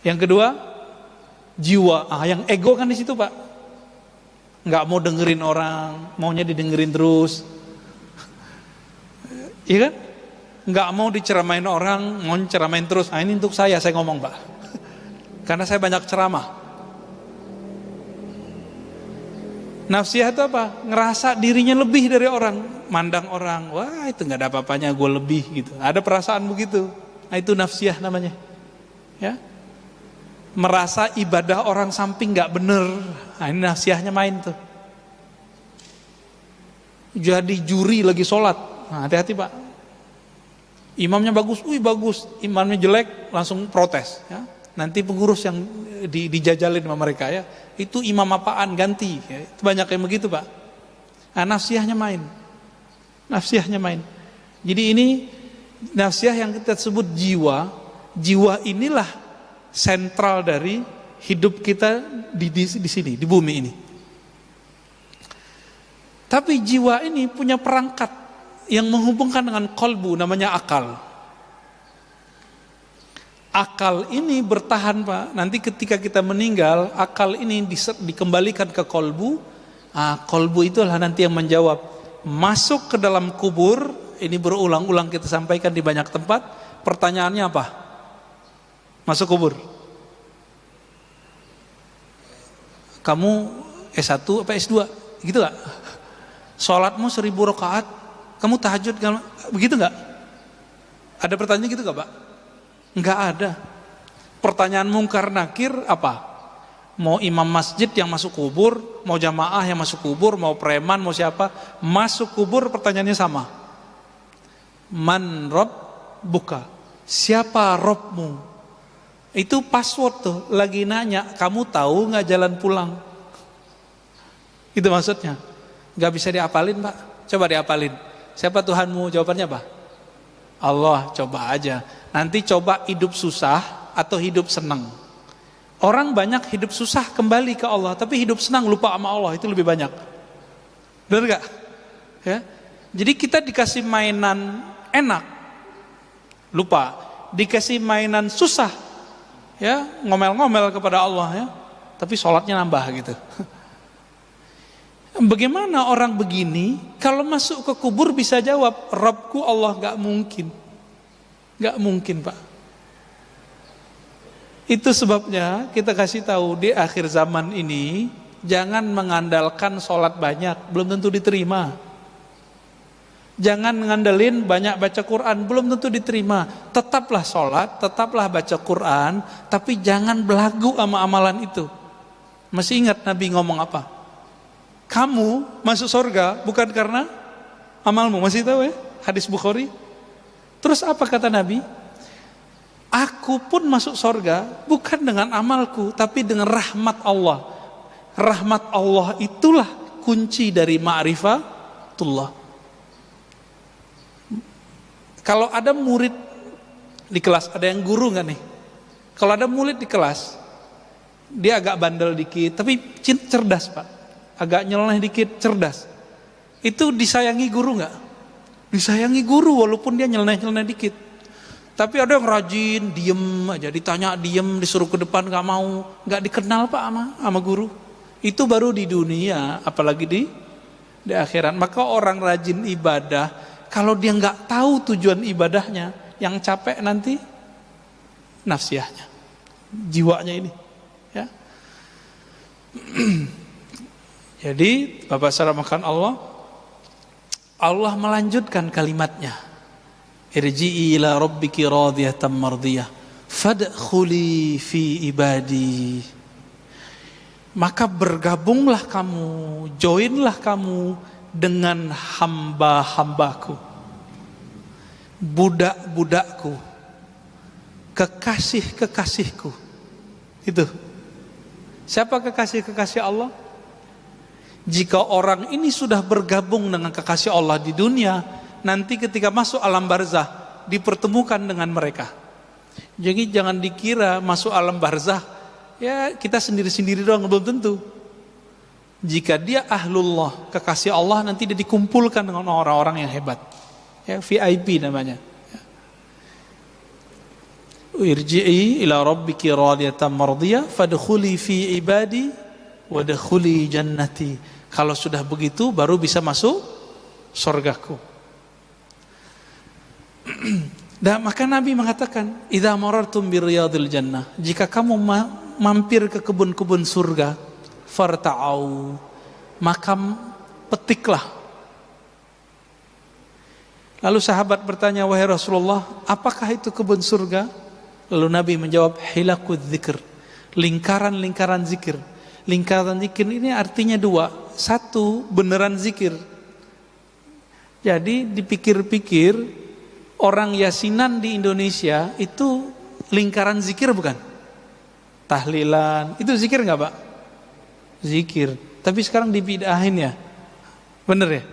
Yang kedua, jiwa. Yang ego kan di situ, Pak. Nggak mau dengerin orang, maunya didengerin terus. Iya kan? Nggak mau diceramain orang, mau ceramain terus. Ini untuk saya ngomong, Pak. Karena saya banyak ceramah. Nafsiyah itu apa? Ngerasa dirinya lebih dari orang, mandang orang, wah itu nggak ada apa-apanya, gue lebih gitu. Ada perasaan begitu. Nah, itu nafsiyah namanya. Ya. Merasa ibadah orang samping nggak bener. Nah, ini nafsiyahnya main tuh. Jadi juri lagi sholat. Nah, hati-hati, Pak. Imamnya bagus, bagus. Imamnya jelek, langsung protes. Ya. Nanti pengurus yang dijajalin sama mereka ya. Itu imam apaan, ganti. Ya. Itu banyak yang begitu, Pak. Nah, nafsiyahnya main. Nafsiyahnya main. Jadi ini nafsiyah yang kita sebut jiwa. Jiwa inilah sentral dari hidup kita di sini, di bumi ini. Tapi jiwa ini punya perangkat yang menghubungkan dengan kolbu, namanya akal. Akal ini bertahan, Pak. Nanti ketika kita meninggal, akal ini dikembalikan ke kolbu. Kolbu itulah nanti yang menjawab. Masuk ke dalam kubur, ini berulang-ulang kita sampaikan di banyak tempat. Pertanyaannya apa? Masuk kubur. Kamu S1 apa S2? Gitu gak? Sholatmu 1000 rakaat, kamu tahajud, begitu gak? Ada pertanyaan gitu gak, Pak? Enggak ada. Pertanyaan mungkar nakir apa? Mau imam masjid yang masuk kubur, mau jamaah yang masuk kubur, mau preman, mau siapa, masuk kubur pertanyaannya sama. Man Rob buka. Siapa Robmu? Itu password tuh, lagi nanya, kamu tahu nggak jalan pulang? Itu maksudnya. Nggak bisa diapalin, Pak. Coba diapalin. Siapa Tuhanmu? Jawabannya apa? Allah. Coba aja. Nanti coba hidup susah atau hidup senang. Orang banyak hidup susah kembali ke Allah, tapi hidup senang lupa sama Allah, itu lebih banyak. Benar nggak? Ya. Jadi kita dikasih mainan enak, lupa. Dikasih mainan susah, ya ngomel-ngomel kepada Allah ya, tapi sholatnya nambah gitu. Bagaimana orang begini kalau masuk ke kubur bisa jawab Rabbku Allah? Gak mungkin, gak mungkin, Pak. Itu sebabnya kita kasih tahu di akhir zaman ini jangan mengandalkan sholat banyak, belum tentu diterima. Jangan ngandelin banyak baca Quran, belum tentu diterima. Tetaplah sholat, tetaplah baca Quran, tapi jangan belagu sama amalan itu. Masih ingat Nabi ngomong apa? Kamu masuk surga bukan karena amalmu, masih tahu ya? Hadis Bukhari. Terus apa kata Nabi? Aku pun masuk surga bukan dengan amalku, tapi dengan rahmat Allah. Rahmat Allah itulah kunci dari ma'rifatullah. Kalau ada murid di kelas, ada yang guru nggak nih? Kalau ada murid di kelas, dia agak bandel dikit, tapi cerdas, Pak. Agak nyeleneh dikit, cerdas. Itu disayangi guru nggak? Disayangi guru walaupun dia nyeleneh dikit. Tapi ada yang rajin, diem aja, ditanya diem, disuruh ke depan nggak mau, nggak dikenal, Pak, sama guru. Itu baru di dunia, apalagi di akhirat. Maka orang rajin ibadah, kalau dia nggak tahu tujuan ibadahnya, yang capek nanti nafsiyahnya, jiwanya ini. Ya. Jadi Bapak salamkan Allah melanjutkan kalimatnya. Irji'i ila rabbiki radiyatan mardiyah fadkhuli fi ibadi. Maka bergabunglah kamu, joinlah kamu dengan hamba-hambaku, budak-budakku, kekasih-kekasihku. Itu Siapa kekasih-kekasih Allah? Jika orang ini sudah bergabung dengan kekasih Allah di dunia, nanti ketika masuk alam barzah dipertemukan dengan mereka. Jadi jangan dikira masuk alam barzah ya kita sendiri-sendiri doang, belum tentu. Jika dia ahlullah, kekasih Allah, nanti dia dikumpulkan dengan orang-orang yang hebat. Ya, VIP namanya. Irji'i ila rabbiki radiyatan mardiyah fadkhuli fi ibadi wadkhuli jannati. Kalau sudah begitu baru bisa masuk surgaku. Dan maka Nabi mengatakan, idza marartum bi riyadil jannah, jika kamu mampir ke kebun-kebun surga, farta'au, maka petiklah. Lalu sahabat bertanya, wahai Rasulullah, apakah itu kebun surga? Lalu Nabi menjawab, hilakud dzikr, lingkaran-lingkaran zikir. Lingkaran zikir ini artinya dua. Satu, beneran zikir. Jadi dipikir-pikir, orang yasinan di Indonesia itu lingkaran zikir bukan? Tahlilan, itu zikir nggak Pak? Zikir. Tapi sekarang dibid'ahin ya, bener ya?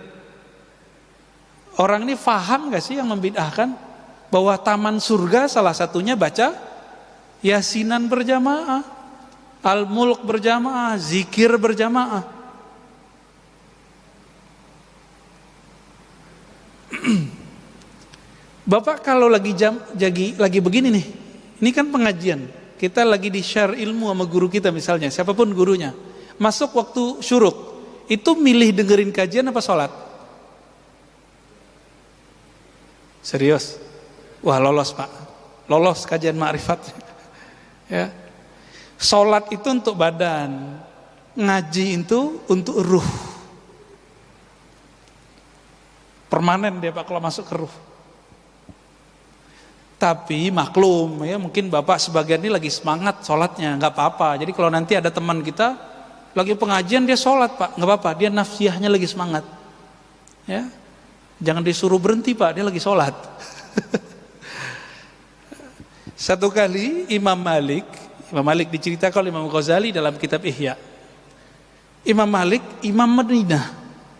Orang ini faham nggak sih yang membid'ahkan? Bahwa taman surga salah satunya baca yasinan berjamaah, al-mulk berjamaah, zikir berjamaah. Bapak kalau lagi begini nih, ini kan pengajian, kita lagi di share ilmu sama guru kita misalnya, siapapun gurunya, masuk waktu syuruk, itu milih dengerin kajian apa sholat? Serius? Wah lolos Pak, lolos kajian ma'rifat. Ya, sholat itu untuk badan, ngaji itu untuk ruh. Permanen dia Pak kalau masuk ke ruh. Tapi maklum ya, mungkin Bapak sebagian ini lagi semangat sholatnya, nggak apa-apa. Jadi kalau nanti ada teman kita lagi pengajian dia sholat Pak, nggak apa-apa, dia nafsiyahnya lagi semangat. Ya, jangan disuruh berhenti Pak, dia lagi sholat. Satu kali Imam Malik diceritakan oleh Imam Ghazali dalam kitab Ihya. Imam Malik, Imam Madinah,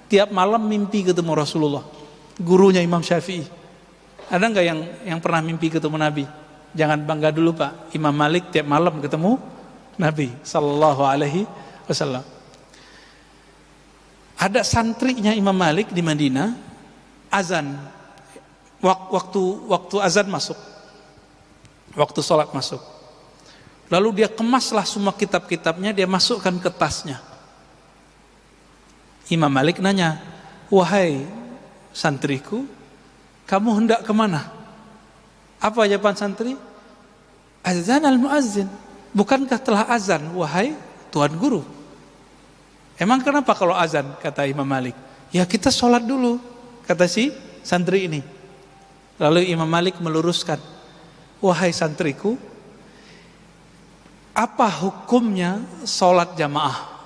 tiap malam mimpi ketemu Rasulullah, gurunya Imam Syafi'i. Ada nggak yang pernah mimpi ketemu Nabi? Jangan bangga dulu Pak. Imam Malik tiap malam ketemu Nabi Sallallahu Alaihi Wasallam. Ada santrinya Imam Malik di Madinah, azan, waktu azan masuk. Waktu sholat masuk. Lalu dia kemaslah semua kitab-kitabnya, dia masukkan ke tasnya. Imam Malik nanya, wahai santriku, kamu hendak kemana? Apa jawaban santri? Azan al-muazzin. Bukankah telah azan, wahai Tuan Guru? Emang kenapa kalau azan, kata Imam Malik? Ya kita sholat dulu, kata si santri ini. Lalu Imam Malik meluruskan, wahai santriku, apa hukumnya sholat jamaah?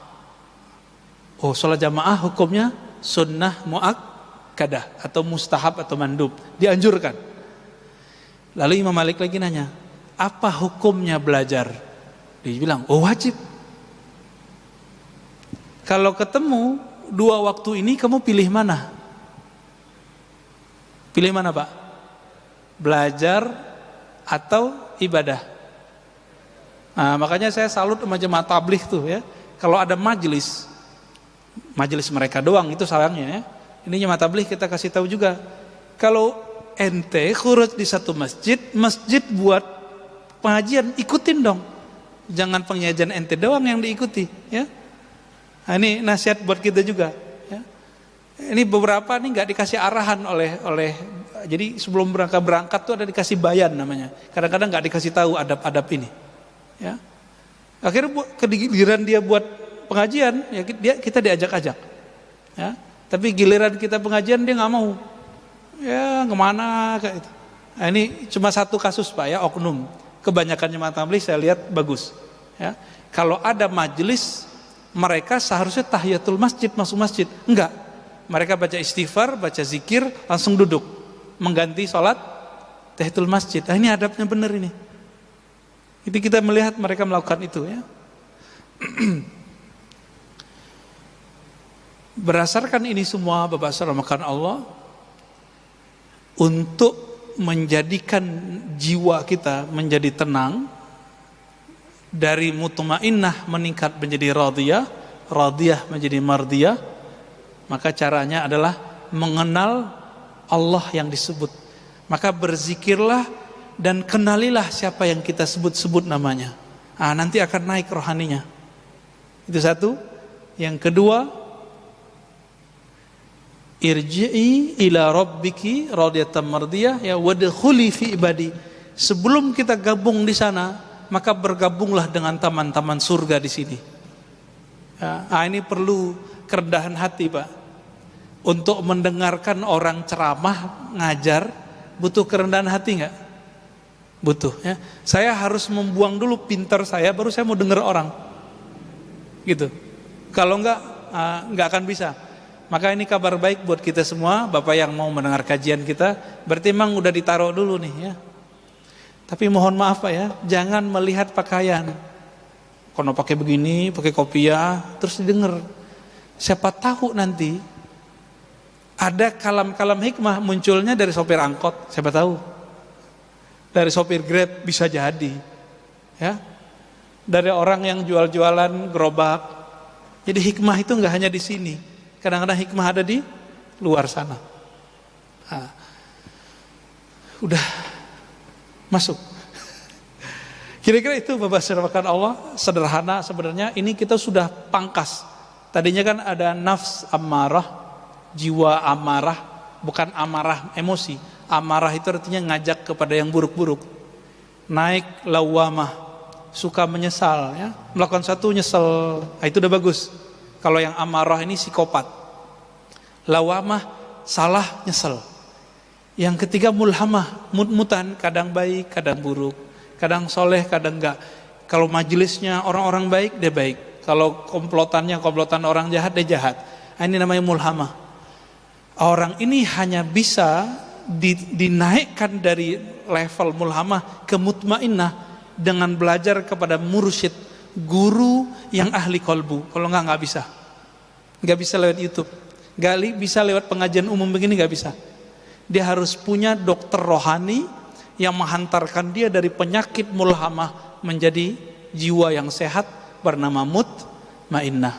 Oh, sholat jamaah hukumnya sunnah muakkadah atau mustahab atau mandub, dianjurkan. Lalu Imam Malik lagi nanya, apa hukumnya belajar? Dia bilang, oh wajib. Kalau ketemu dua waktu ini kamu pilih mana? Pilih mana Pak? Belajar atau ibadah. Nah, makanya saya salut sama jemaah tabligh tuh ya. Kalau ada majelis mereka doang itu sayangnya ya. Ini jemaah tabligh kita kasih tahu juga. Kalau ente khuruj di satu masjid buat pengajian, ikutin dong. Jangan pengajian ente doang yang diikuti ya. Nah, ini nasihat buat kita juga ya. Ini beberapa nih nggak dikasih arahan oleh jadi sebelum berangkat tuh ada dikasih bayan namanya. Kadang-kadang nggak dikasih tahu adab-adab ini. Ya. Akhirnya giliran dia buat pengajian, ya kita diajak-ajak. Ya. Tapi giliran kita pengajian dia nggak mau. Ya kemana kayak itu. Nah, ini cuma satu kasus Pak ya, oknum. Kebanyakan jemaah tabligh saya lihat bagus. Ya. Kalau ada majelis, mereka seharusnya tahiyatul masjid, masuk masjid. Enggak. Mereka baca istighfar, baca zikir, langsung duduk. Mengganti sholat tahiyatul masjid. Nah, ini adabnya benar ini. Itu kita melihat mereka melakukan itu ya. Berdasarkan ini semua Bapak Saudara Allah, untuk menjadikan jiwa kita menjadi tenang, dari mutmainnah meningkat menjadi radiyah, radiyah menjadi mardiyah, maka caranya adalah mengenal Allah yang disebut. Maka berzikirlah dan kenalilah siapa yang kita sebut-sebut namanya. Nanti akan naik rohaninya. Itu satu. Yang kedua, irji'i ila rabbiki radiyatan mardiyah ya wadkhuli fi ibadi. Sebelum kita gabung di sana, maka bergabunglah dengan taman-taman surga di sini. Ini perlu kerendahan hati, Pak. Untuk mendengarkan orang ceramah, ngajar, butuh kerendahan hati enggak? Butuh ya. Saya harus membuang dulu pintar saya, baru saya mau dengar orang. Gitu. Kalau enggak akan bisa. Maka ini kabar baik buat kita semua, Bapak yang mau mendengar kajian kita, berarti memang udah ditaruh dulu nih ya. Tapi mohon maaf Pak ya, jangan melihat pakaian. Kalau pakai begini, pakai kopiah, terus didengar. Siapa tahu nanti ada kalam-kalam hikmah munculnya dari sopir angkot, siapa tahu. Dari sopir Grab bisa jadi. Ya. Dari orang yang jual-jualan gerobak. Jadi hikmah itu enggak hanya di sini. Kadang-kadang hikmah ada di luar sana. Udah masuk. Kira-kira itu Bapak Saudara Allah, sederhana sebenarnya. Ini kita sudah pangkas. Tadinya kan ada nafs amarah, jiwa amarah, bukan amarah emosi. Amarah itu artinya ngajak kepada yang buruk-buruk. Naik lawamah, suka menyesal ya. Melakukan satu nyesel, itu udah bagus. Kalau yang amarah ini psikopat. Lawamah, salah, nyesel. Yang ketiga mulhamah, mut-mutan, kadang baik, kadang buruk. Kadang soleh, kadang enggak. Kalau majelisnya orang-orang baik, dia baik. Kalau komplotan orang jahat, dia jahat. Ini namanya mulhamah. Orang ini hanya bisa dinaikkan dari level mulhamah ke mutmainnah dengan belajar kepada mursyid, guru yang ahli kolbu. Kalau enggak bisa. Enggak bisa lewat YouTube. Enggak bisa lewat pengajian umum begini, enggak bisa. Dia harus punya dokter rohani yang menghantarkan dia dari penyakit mulhamah menjadi jiwa yang sehat bernama mutmainnah.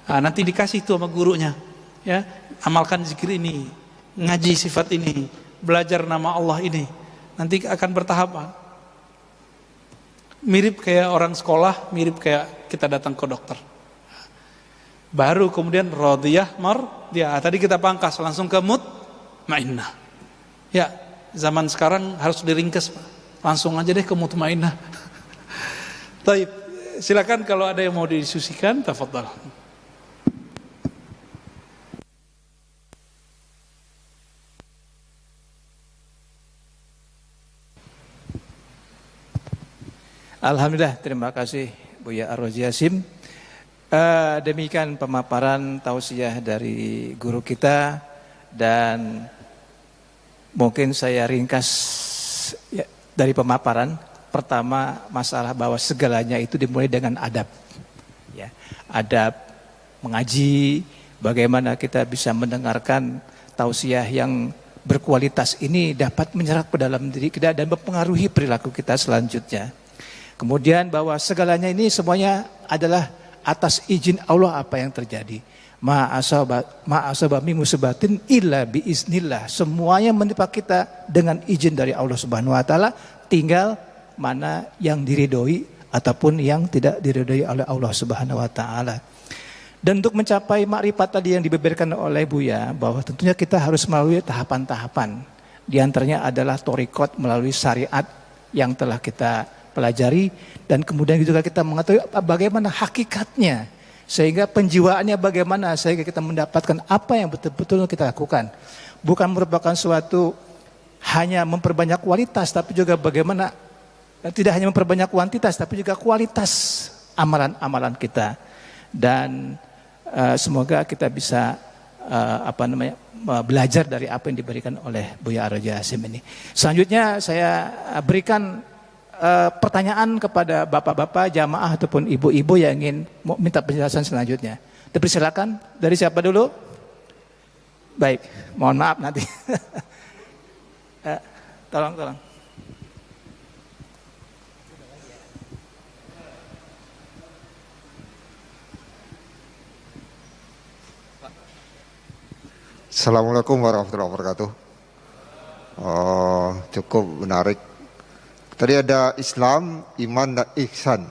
Nanti dikasih itu sama gurunya. Ya, amalkan zikir ini, ngaji sifat ini, belajar nama Allah ini. Nanti akan bertahap. Mirip kayak orang sekolah, mirip kayak kita datang ke dokter. Baru kemudian radiyah, mardiyah. Tadi kita pangkas langsung ke mutmainnah. Ya, zaman sekarang harus diringkes, Pak. Langsung aja deh ke mutmainnah. Baik, silakan kalau ada yang mau didiskusikan, tafadhal. Alhamdulillah, terima kasih Buya Ar-Razi Hasim. Demikian pemaparan tausiah dari guru kita, dan mungkin saya ringkas ya, dari pemaparan. Pertama, masalah bahwa segalanya itu dimulai dengan adab. Ya, adab mengaji, bagaimana kita bisa mendengarkan tausiah yang berkualitas ini dapat menyerap ke dalam diri kita dan mempengaruhi perilaku kita selanjutnya. Kemudian bahwa segalanya ini semuanya adalah atas izin Allah apa yang terjadi. Ma'asaba min musibatin illa biiznillah. Semuanya menimpa kita dengan izin dari Allah Subhanahu wa taala, tinggal mana yang diridhoi ataupun yang tidak diridhoi oleh Allah Subhanahu wa taala. Dan untuk mencapai makrifat tadi yang dibeberkan oleh Buya, bahwa tentunya kita harus melalui tahapan-tahapan. Di antaranya adalah thariqat melalui syariat yang telah kita pelajari, dan kemudian juga kita mengetahui bagaimana hakikatnya, sehingga penjiwaannya bagaimana, sehingga kita mendapatkan apa yang betul-betul kita lakukan. Bukan merupakan suatu hanya memperbanyak kualitas, tapi juga bagaimana tidak hanya memperbanyak kuantitas, tapi juga kualitas amalan-amalan kita. Dan semoga kita bisa belajar dari apa yang diberikan oleh Buya Ar-Razi Hasim ini. Selanjutnya saya berikan pertanyaan kepada bapak-bapak jamaah ataupun ibu-ibu yang ingin minta penjelasan selanjutnya. Dipersilakan. Dari siapa dulu? Baik, mohon maaf nanti. Tolong. Assalamualaikum warahmatullahi wabarakatuh. Oh, cukup menarik. Tadi ada Islam, iman dan ihsan.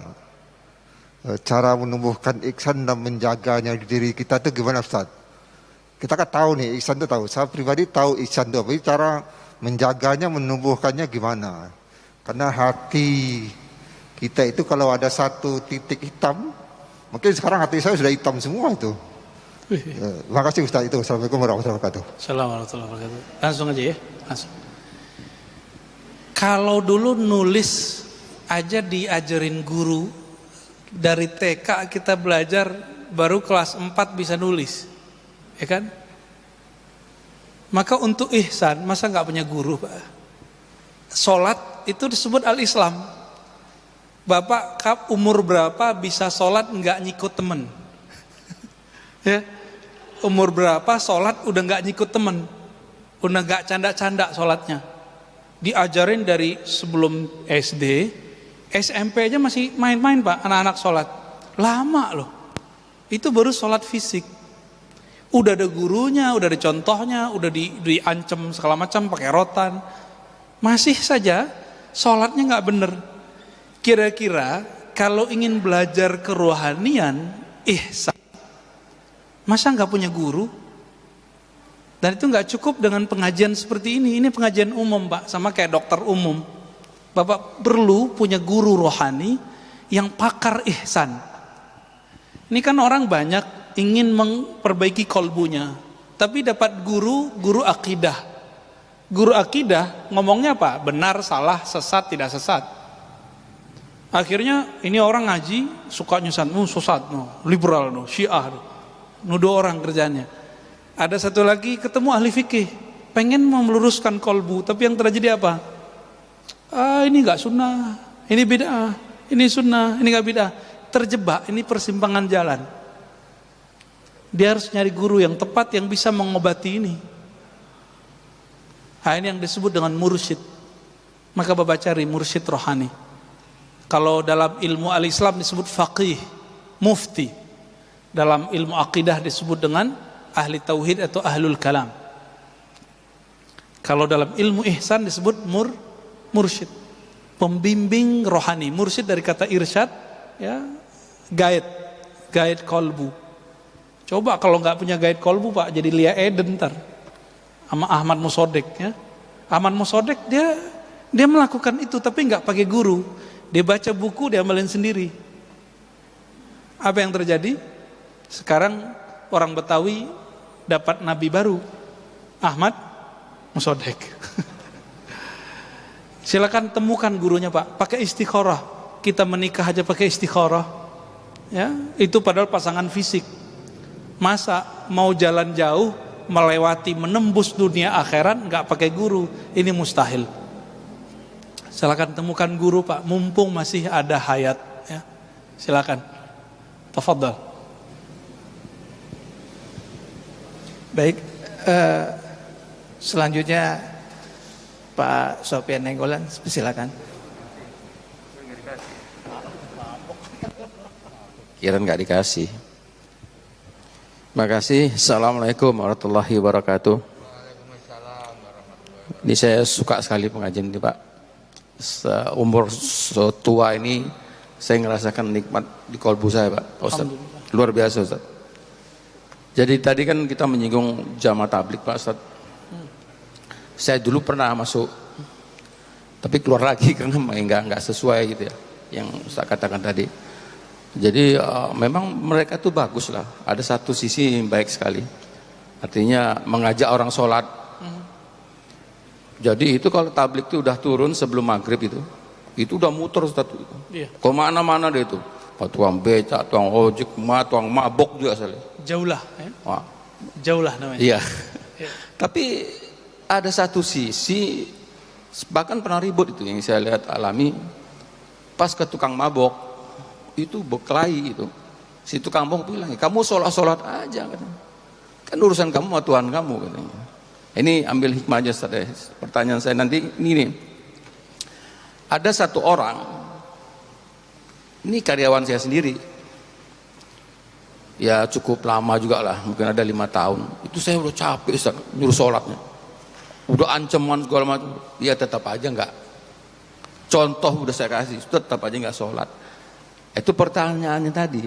Cara menumbuhkan ihsan dan menjaganya di diri kita itu gimana Ustaz? Kita kan tahu nih, ihsan itu tahu. Saya pribadi tahu ihsan itu apa. Tapi cara menjaganya, menumbuhkannya gimana? Karena hati kita itu kalau ada satu titik hitam, mungkin sekarang hati saya sudah hitam semua itu. Terima kasih Ustaz itu. Assalamualaikum warahmatullahi wabarakatuh. Assalamualaikum warahmatullahi wabarakatuh. Langsung aja ya, langsung. Kalau dulu nulis aja diajarin guru, dari TK kita belajar baru kelas 4 bisa nulis, ya kan? Maka untuk ihsan, masa nggak punya guru Pak? Sholat itu disebut al-Islam. Bapak umur berapa bisa sholat nggak nyikut temen? Ya, umur berapa sholat udah nggak nyikut temen, udah nggak canda-canda sholatnya. Diajarin dari sebelum SD, SMP aja masih main-main Pak, anak-anak sholat. Lama loh, itu baru sholat fisik. Udah ada gurunya, udah ada contohnya, udah diancam segala macam pakai rotan. Masih saja sholatnya nggak bener. Kira-kira kalau ingin belajar kerohanian, ihsan, masa nggak punya guru? Dan itu nggak cukup dengan pengajian seperti ini. Ini pengajian umum Pak, sama kayak dokter umum. Bapak perlu punya guru rohani yang pakar ihsan. Ini kan orang banyak ingin memperbaiki kolbunya, tapi dapat guru akidah. Guru akidah ngomongnya apa? Benar, salah, sesat, tidak sesat. Akhirnya ini orang ngaji suka nyusan, sesat, liberal, syiah, nuduh orang kerjanya. Ada satu lagi ketemu ahli fikih, pengen meluruskan kolbu, tapi yang terjadi apa? Ini nggak sunnah, ini bid'ah, ini sunnah, ini nggak bid'ah. Terjebak, ini persimpangan jalan. Dia harus nyari guru yang tepat yang bisa mengobati ini. Ini yang disebut dengan mursyid. Maka Bapak cari mursyid rohani. Kalau dalam ilmu al-Islam disebut faqih, mufti. Dalam ilmu akidah disebut dengan ahli tauhid atau ahlul kalam. Kalau dalam ilmu ihsan disebut mursyid, pembimbing rohani. Mursyid dari kata irsyad, ya, guide kolbu. Coba kalau nggak punya guide kolbu Pak, jadi Lia Eden ntar sama Ahmad Musodek, ya. Ahmad Musodek dia melakukan itu tapi nggak pakai guru. Dia baca buku, dia amalin sendiri. Apa yang terjadi? Sekarang orang Betawi dapat nabi baru, Ahmad Musodek. Silakan temukan gurunya Pak, pakai istikharah. Kita menikah aja pakai istikharah, ya, itu padahal pasangan fisik. Masa mau jalan jauh, melewati, menembus dunia akhirat nggak pakai guru? Ini mustahil. Silakan temukan guru Pak, mumpung masih ada hayat, ya. Silakan, tafadhal. Baik, selanjutnya Pak Sofyan Nenggolan, silakan. Kira nggak dikasih. Makasih. Assalamualaikum warahmatullahi wabarakatuh. Ini saya suka sekali pengajian ini Pak. Umur tua ini saya ngerasakan nikmat di kolbu saya Pak Ustaz. Luar biasa Ustaz. Jadi tadi kan kita menyinggung jamaah tablik Pak Ustaz. Saya dulu pernah masuk, tapi keluar lagi karena nggak sesuai gitu ya, yang Ustaz katakan tadi. Jadi memang mereka tuh bagus lah. Ada satu sisi yang baik sekali. Artinya mengajak orang sholat. Jadi itu kalau tablik itu udah turun sebelum maghrib itu udah muter Ustaz. Iya. Kemana-mana deh itu. Tukang becak, tukang ojek, tukang mabok juga asal. Jauh lah, ya? Wah. Jauh lah namanya. Iya. Ya. Tapi ada satu sisi bahkan pernah ribut itu yang saya lihat alami. pas ke tukang mabok itu berkelahi itu. Si tukang mabok bilang, kamu sholat aja kan urusan kamu sama Tuhan kamu katanya. Ini ambil hikmah aja Ustaz. Pertanyaan saya nanti ini nih. Ada satu orang, ini karyawan saya sendiri, ya cukup lama juga lah, mungkin ada 5 tahun. Itu saya udah capek Ustaz, nyuruh sholatnya, udah ancaman segala macam, dia tetap aja enggak. Contoh udah saya kasih, tetap aja enggak sholat. Itu pertanyaannya tadi,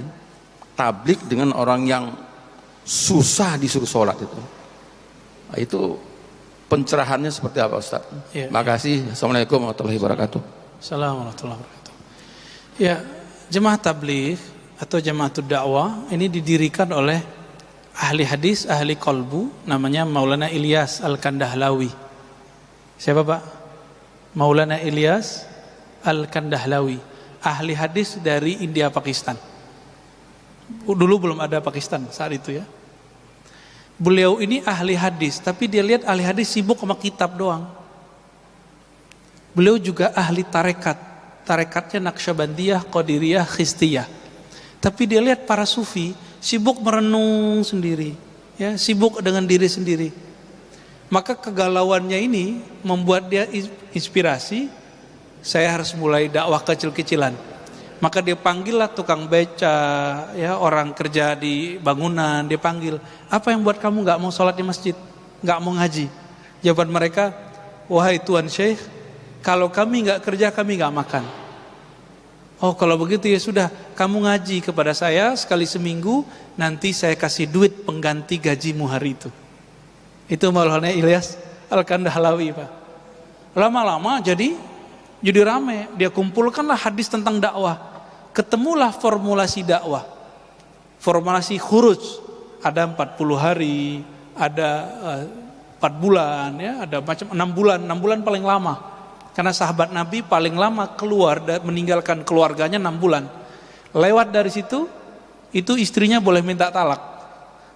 tablik dengan orang yang susah disuruh sholat itu. Nah, itu pencerahannya seperti apa Ustaz? Ya. Makasih. Assalamualaikum warahmatullahi wabarakatuh. Assalamualaikum warahmatullahi wabarakatuh. Ya, jemaah tabligh atau jemaatul dakwah ini didirikan oleh ahli hadis, ahli qalbu, namanya Maulana Ilyas Al-Kandahlawi. Siapa Pak? Maulana Ilyas Al-Kandahlawi, ahli hadis dari India Pakistan. Dulu belum ada Pakistan saat itu ya. Beliau ini ahli hadis, tapi dia lihat ahli hadis sibuk sama kitab doang. Beliau juga ahli tarekat, tarekatnya Naqsyabandiyah, Qadiriyah, Khistiyah. Tapi dia lihat para sufi sibuk merenung sendiri, ya, sibuk dengan diri sendiri. Maka kegalauannya ini membuat dia inspirasi, saya harus mulai dakwah kecil-kecilan. Maka dia panggillah tukang beca, ya, orang kerja di bangunan, dia panggil, apa yang buat kamu nggak mau sholat di masjid, nggak mau ngaji? Jawaban mereka, wahai Tuan Syekh, kalau kami nggak kerja kami nggak makan. Oh kalau begitu ya sudah, kamu ngaji kepada saya sekali seminggu, nanti saya kasih duit pengganti gajimu hari itu. Itu Maulana Ilyas Al-Kandahlawi Pak. Lama-lama jadi rame, dia kumpulkanlah hadis tentang dakwah. Ketemulah formulasi dakwah, formulasi khuruj, ada 40 hari, ada 4 bulan, ya, ada macam 6 bulan paling lama, karena sahabat Nabi paling lama keluar dan meninggalkan keluarganya 6 bulan. Lewat dari situ, itu istrinya boleh minta talak,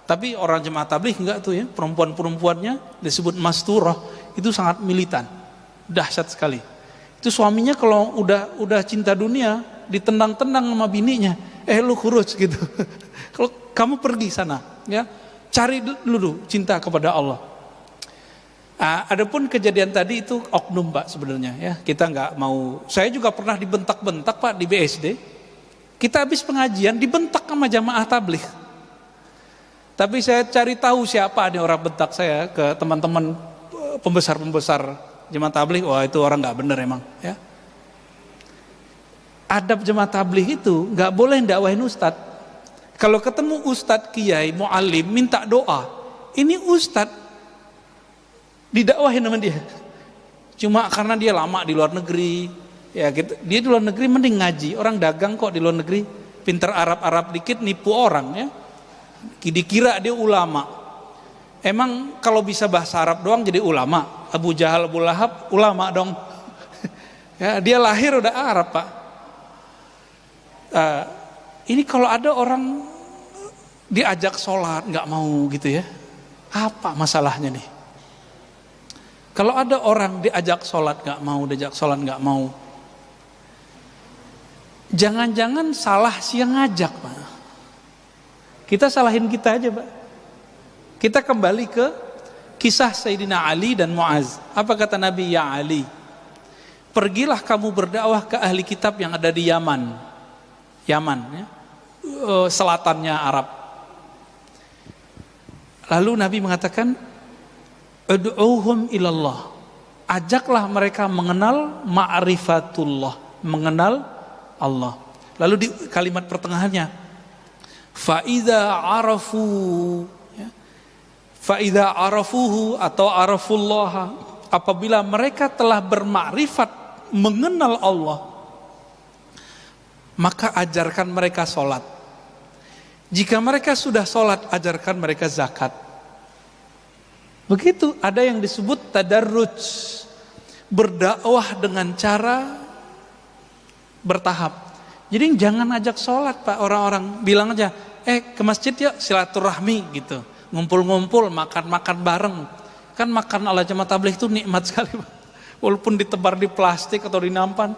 tapi orang jemaah tabligh enggak tuh ya, perempuan-perempuannya disebut masturah, itu sangat militan, dahsyat sekali. Itu suaminya kalau udah cinta dunia, ditendang-tendang sama bininya, lu khuruj gitu. Kalau kamu pergi sana, ya, cari dulu cinta kepada Allah. Adapun kejadian tadi itu oknum Pak sebenarnya, ya. Kita nggak mau. Saya juga pernah dibentak-bentak Pak di BSD. Kita habis pengajian dibentak sama jamaah tabligh. Tapi saya cari tahu siapa nih orang bentak saya ke teman-teman pembesar-pembesar jemaah tabligh. Wah itu orang nggak bener emang, ya. Adab jemaah tabligh itu nggak boleh dakwahin ustadz. Kalau ketemu ustadz, kiai, muallim minta doa, ini ustadz didakwahin sama dia. Cuma karena dia lama di luar negeri, ya gitu. Dia di luar negeri mending ngaji. Orang dagang kok di luar negeri, pinter Arab dikit nipu orang, ya. Dikira dia ulama. Emang kalau bisa bahasa Arab doang jadi ulama? Abu Jahal, Abu Lahab ulama dong. Ya, dia lahir udah Arab Pak. Ini kalau ada orang diajak sholat nggak mau gitu ya, apa masalahnya nih? Kalau ada orang diajak sholat nggak mau, jangan-jangan salah si yang ngajak Pak. Kita salahin kita aja Pak. Kita kembali ke kisah Sayyidina Ali dan Muaz. Apa kata Nabi? Ya Ali, pergilah kamu berdakwah ke ahli kitab yang ada di Yaman, ya, selatannya Arab. Lalu Nabi mengatakan, ud'uhum ilallah, ajaklah mereka mengenal ma'rifatullah, mengenal Allah. Lalu di kalimat pertengahannya, fa'idha arafuhu atau arafullah, apabila mereka telah bermakrifat mengenal Allah, maka ajarkan mereka sholat. Jika mereka sudah sholat, ajarkan mereka zakat. Begitu. Ada yang disebut tadarruj, berdakwah dengan cara bertahap. Jadi jangan ajak sholat Pak, orang-orang bilang aja, ke masjid yuk silaturahmi gitu, ngumpul-ngumpul, makan-makan bareng. Kan makan ala jemaah tabligh itu nikmat sekali Pak. Walaupun ditebar di plastik atau di nampan.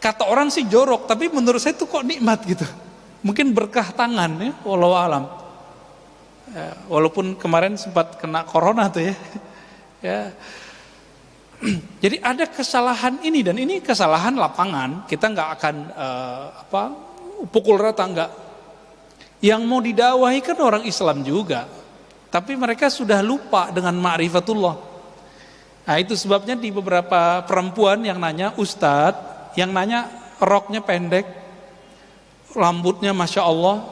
Kata orang sih jorok, tapi menurut saya itu kok nikmat gitu. Mungkin berkah tangan ya, wallahu alam. Walaupun kemarin sempat kena corona tuh ya. Ya. Jadi ada kesalahan ini, dan ini kesalahan lapangan. Kita nggak akan pukul rata, nggak. Yang mau didakwahi kan orang Islam juga, tapi mereka sudah lupa dengan ma'rifatullah. Nah itu sebabnya di beberapa perempuan yang nanya, Ustadz, yang nanya roknya pendek, rambutnya Masya Allah,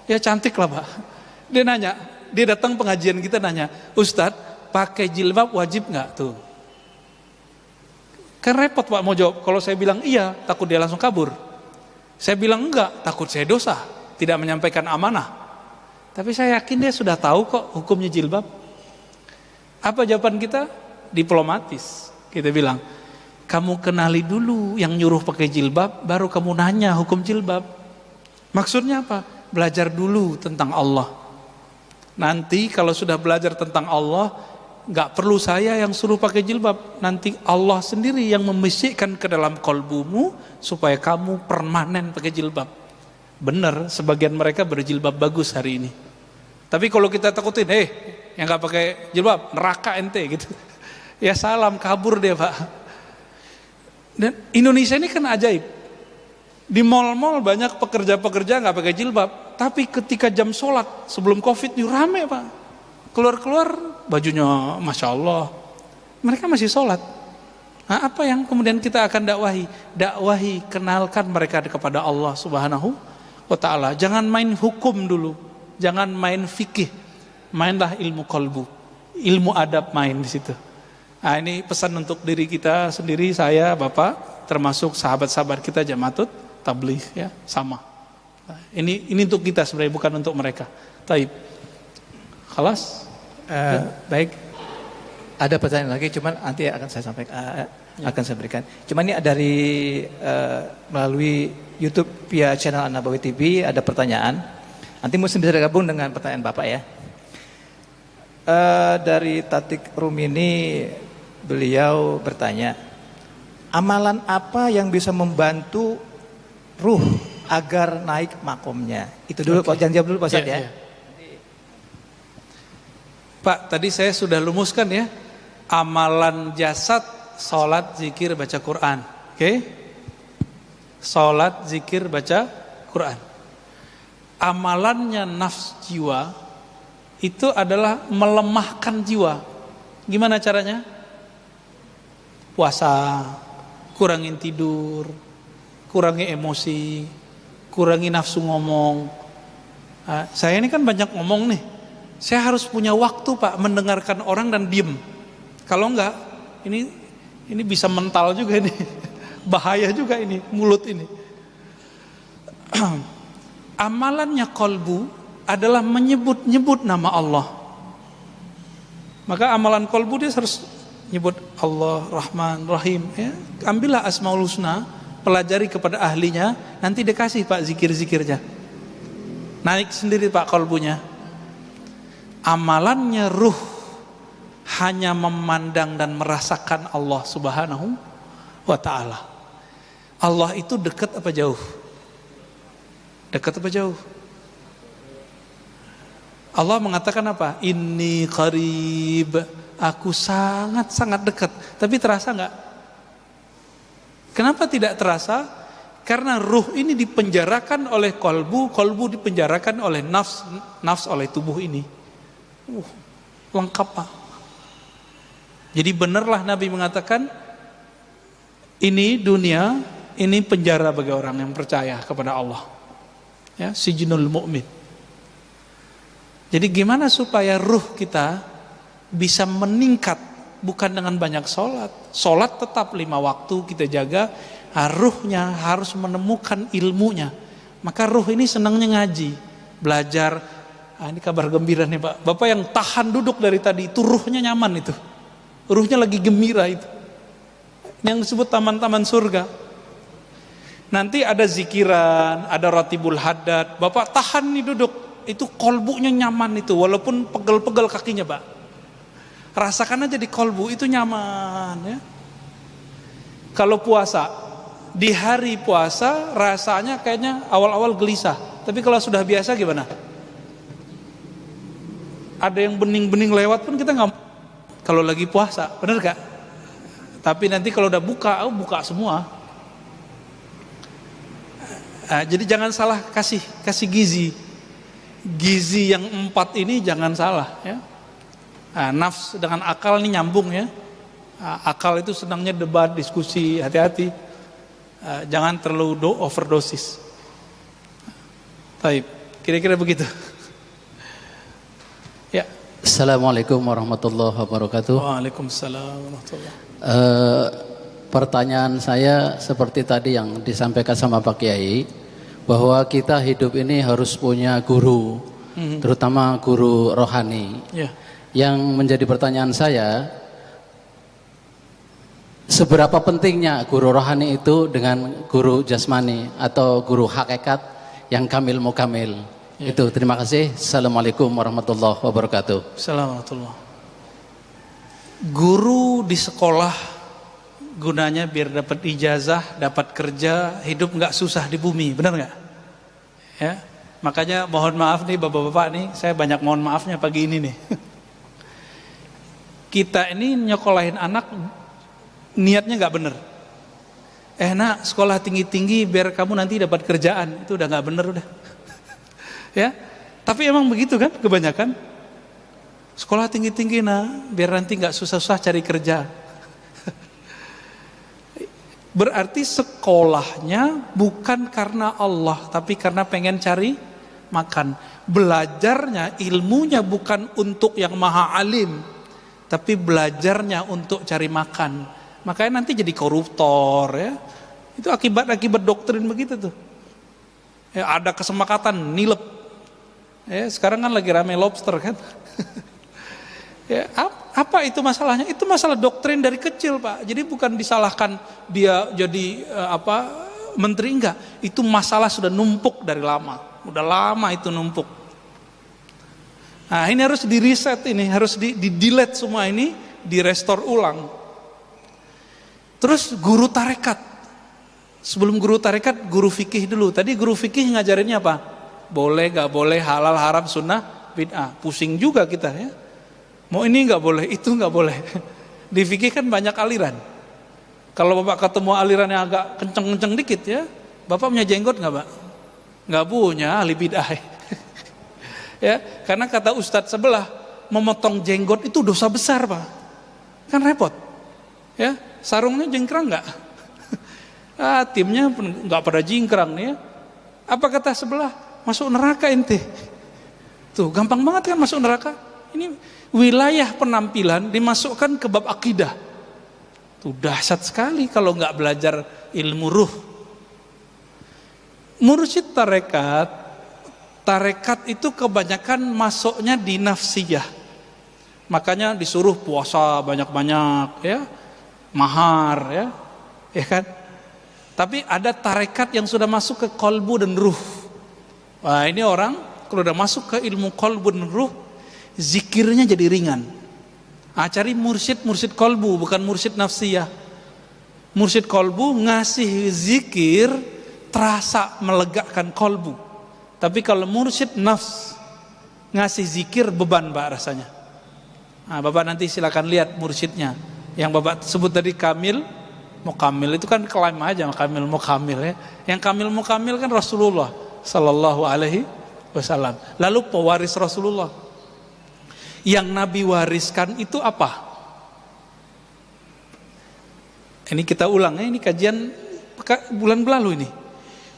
ya cantik lah Pak. Dia nanya, dia datang pengajian kita nanya, Ustadz pakai jilbab wajib nggak tuh? Kan repot Pak mau jawab. Kalau saya bilang iya, takut dia langsung kabur. Saya bilang enggak, takut saya dosa, tidak menyampaikan amanah. Tapi saya yakin dia sudah tahu kok hukumnya jilbab. Apa jawaban kita? Diplomatis. Kita bilang, kamu kenali dulu yang nyuruh pakai jilbab, baru kamu nanya hukum jilbab. Maksudnya apa? Belajar dulu tentang Allah. Nanti kalau sudah belajar tentang Allah, gak perlu saya yang suruh pakai jilbab. Nanti Allah sendiri yang membisikkan ke dalam kolbumu supaya kamu permanen pakai jilbab. Benar, sebagian mereka berjilbab bagus hari ini. Tapi kalau kita takutin, yang gak pakai jilbab, neraka ente gitu. Ya salam, kabur dia Pak. Dan Indonesia ini kan ajaib. Di mal-mal banyak pekerja-pekerja gak pakai jilbab. Tapi ketika jam sholat sebelum Covid ini rame Pak. Keluar-keluar bajunya Masya Allah, mereka masih sholat. Nah, apa yang kemudian kita akan dakwahi? Dakwahi, kenalkan mereka kepada Allah Subhanahu wa ta'ala. Jangan main hukum dulu, jangan main fikih, mainlah ilmu kolbu, ilmu adab main di situ. Nah, ini pesan untuk diri kita sendiri, saya, Bapak, termasuk sahabat-sahabat kita Jamaatut Tabligh ya, sama. Nah, ini untuk kita sebenarnya, bukan untuk mereka. Taib. Khalas? Baik, ada pertanyaan lagi, cuman nanti akan saya sampaikan, akan saya berikan. Cuman ini dari melalui YouTube via channel An-Nabawi TV ada pertanyaan. Nanti mesti bisa gabung dengan pertanyaan Bapak ya. Dari Tatik Rumini, beliau bertanya, amalan apa yang bisa membantu ruh agar naik makomnya? Itu dulu Pak, jangan jawab dulu Pak Ustadz ya. Pak, tadi saya sudah lumuskan ya, amalan jasad, sholat, zikir, baca Quran. Oke? Sholat, zikir, baca Quran. Amalannya nafs jiwa, itu adalah melemahkan jiwa. Gimana caranya? Puasa, kurangin tidur, kurangi emosi, kurangi nafsu ngomong. Nah, saya ini kan banyak ngomong nih. Saya harus punya waktu Pak mendengarkan orang dan diem. Kalau enggak, ini bisa mental juga ini. Bahaya juga ini mulut ini. Amalannya kolbu adalah menyebut-nyebut nama Allah. Maka amalan kolbu dia harus nyebut Allah, Rahman, Rahim ya. Ambillah Asmaul Husna, pelajari kepada ahlinya, nanti dikasih Pak zikir-zikirnya. Naik sendiri Pak kolbunya. Amalannya ruh hanya memandang dan merasakan Allah Subhanahu wa ta'ala. Allah itu dekat apa jauh? Dekat apa jauh? Allah mengatakan apa? Inni qarib, aku sangat-sangat dekat. Tapi terasa enggak? Kenapa tidak terasa? Karena ruh ini dipenjarakan oleh kolbu, kolbu dipenjarakan oleh nafs, nafs oleh tubuh ini. Lengkap Pak. Jadi benarlah Nabi mengatakan, ini dunia, ini penjara bagi orang yang percaya kepada Allah. Ya, sijnul mu'min. Jadi gimana supaya ruh kita bisa meningkat, bukan dengan banyak sholat. Sholat tetap 5 waktu kita jaga, ruhnya harus menemukan ilmunya. Maka ruh ini senangnya ngaji, belajar. Ini kabar gembira nih Pak. Bapak yang tahan duduk dari tadi, itu ruhnya nyaman itu. Ruhnya lagi gembira itu. Yang disebut taman-taman surga. Nanti ada zikiran, ada ratibul haddad. Bapak tahan nih duduk, itu kolbunya nyaman itu, walaupun pegel-pegel kakinya Pak. Rasakan aja di kolbu itu nyaman ya. Kalau puasa, Di hari puasa rasanya kayaknya awal-awal gelisah, tapi kalau sudah biasa gimana? Ada yang bening-bening lewat pun kita nggak, kalau lagi puasa, bener gak? Tapi nanti kalau udah buka, buka semua. Jadi jangan salah kasih gizi yang 4 ini jangan salah ya. Nafs dengan akal ini nyambung ya. Akal itu senangnya debat, diskusi, hati-hati. Jangan terlalu overdosis. Baik, kira-kira begitu. Ya. Assalamualaikum warahmatullahi wabarakatuh. Waalaikumsalam warahmatullahi wabarakatuh. Pertanyaan saya seperti tadi yang disampaikan sama Pak Kiai, bahwa kita hidup ini harus punya guru, terutama guru rohani. Ya. Yang menjadi pertanyaan saya, seberapa pentingnya guru rohani itu dengan guru jasmani atau guru hakikat yang kamil mukamil? Ya. Itu, terima kasih. Assalamualaikum warahmatullahi wabarakatuh. Assalamualaikum. Guru di sekolah gunanya biar dapat ijazah, dapat kerja, hidup nggak susah di bumi, benar nggak? Ya, makanya mohon maaf nih bapak-bapak nih, saya banyak mohon maafnya pagi ini nih. Kita ini nyekolahin anak niatnya nggak bener. Nak sekolah tinggi-tinggi biar kamu nanti dapat kerjaan, itu udah nggak bener udah. Ya, tapi emang begitu kan kebanyakan. Sekolah tinggi-tinggi biar nanti nggak susah-susah cari kerja. Berarti sekolahnya bukan karena Allah, tapi karena pengen cari makan. Belajarnya, ilmunya bukan untuk yang maha alim, tapi belajarnya untuk cari makan. Makanya nanti jadi koruptor ya. Itu akibat doktrin begitu tuh. Ya, ada kesepakatan nilep. Ya, sekarang kan lagi rame lobster kan. Ya, apa itu masalahnya? Itu masalah doktrin dari kecil, Pak. Jadi bukan disalahkan dia jadi menteri, enggak. Itu masalah sudah numpuk dari lama. Udah lama itu numpuk. Nah, ini harus di reset, ini harus di delete semua ini, di restore ulang. Terus guru tarekat. Sebelum guru tarekat, guru fikih dulu. Tadi guru fikih ngajarinnya apa? Boleh gak boleh, halal haram sunnah bid'ah. Pusing juga kita ya. Mau ini gak boleh, itu gak boleh. Di fikih kan banyak aliran. Kalau bapak ketemu aliran yang agak kenceng-kenceng dikit ya, bapak punya jenggot gak Pak? Gak punya, ahli bid'ah. Ya, karena kata ustadz sebelah, memotong jenggot itu dosa besar Pak. Kan repot. Ya, sarungnya jingkrang gak? Timnya gak pada jingkrang nih ya. Apa kata sebelah? Masuk neraka ente. Tuh gampang banget kan masuk neraka. Ini wilayah penampilan dimasukkan ke bab akidah. Tuh dahsyat sekali kalau nggak belajar ilmu ruh. Mursyid tarekat itu kebanyakan masuknya di nafsiyah. Makanya disuruh puasa banyak-banyak ya, mahar ya kan. Tapi ada tarekat yang sudah masuk ke kolbu dan ruh. Wah, ini orang kalau udah masuk ke ilmu kolbu dan ruh, zikirnya jadi ringan. Cari mursyid kolbu, bukan mursyid nafsiyah. Mursyid kolbu ngasih zikir terasa melegakan kolbu. Tapi kalau mursyid nafs ngasih zikir beban Pak rasanya. Bapak nanti silakan lihat mursyidnya. Yang Bapak sebut tadi kamil, mukamil itu kan klaim aja kamil mukamil ya. Yang kamil mukamil kan Rasulullah sallallahu alaihi wasallam. Lalu pewaris Rasulullah. Yang Nabi wariskan itu apa? Ini kita ulang ya, ini kajian bulan lalu ini.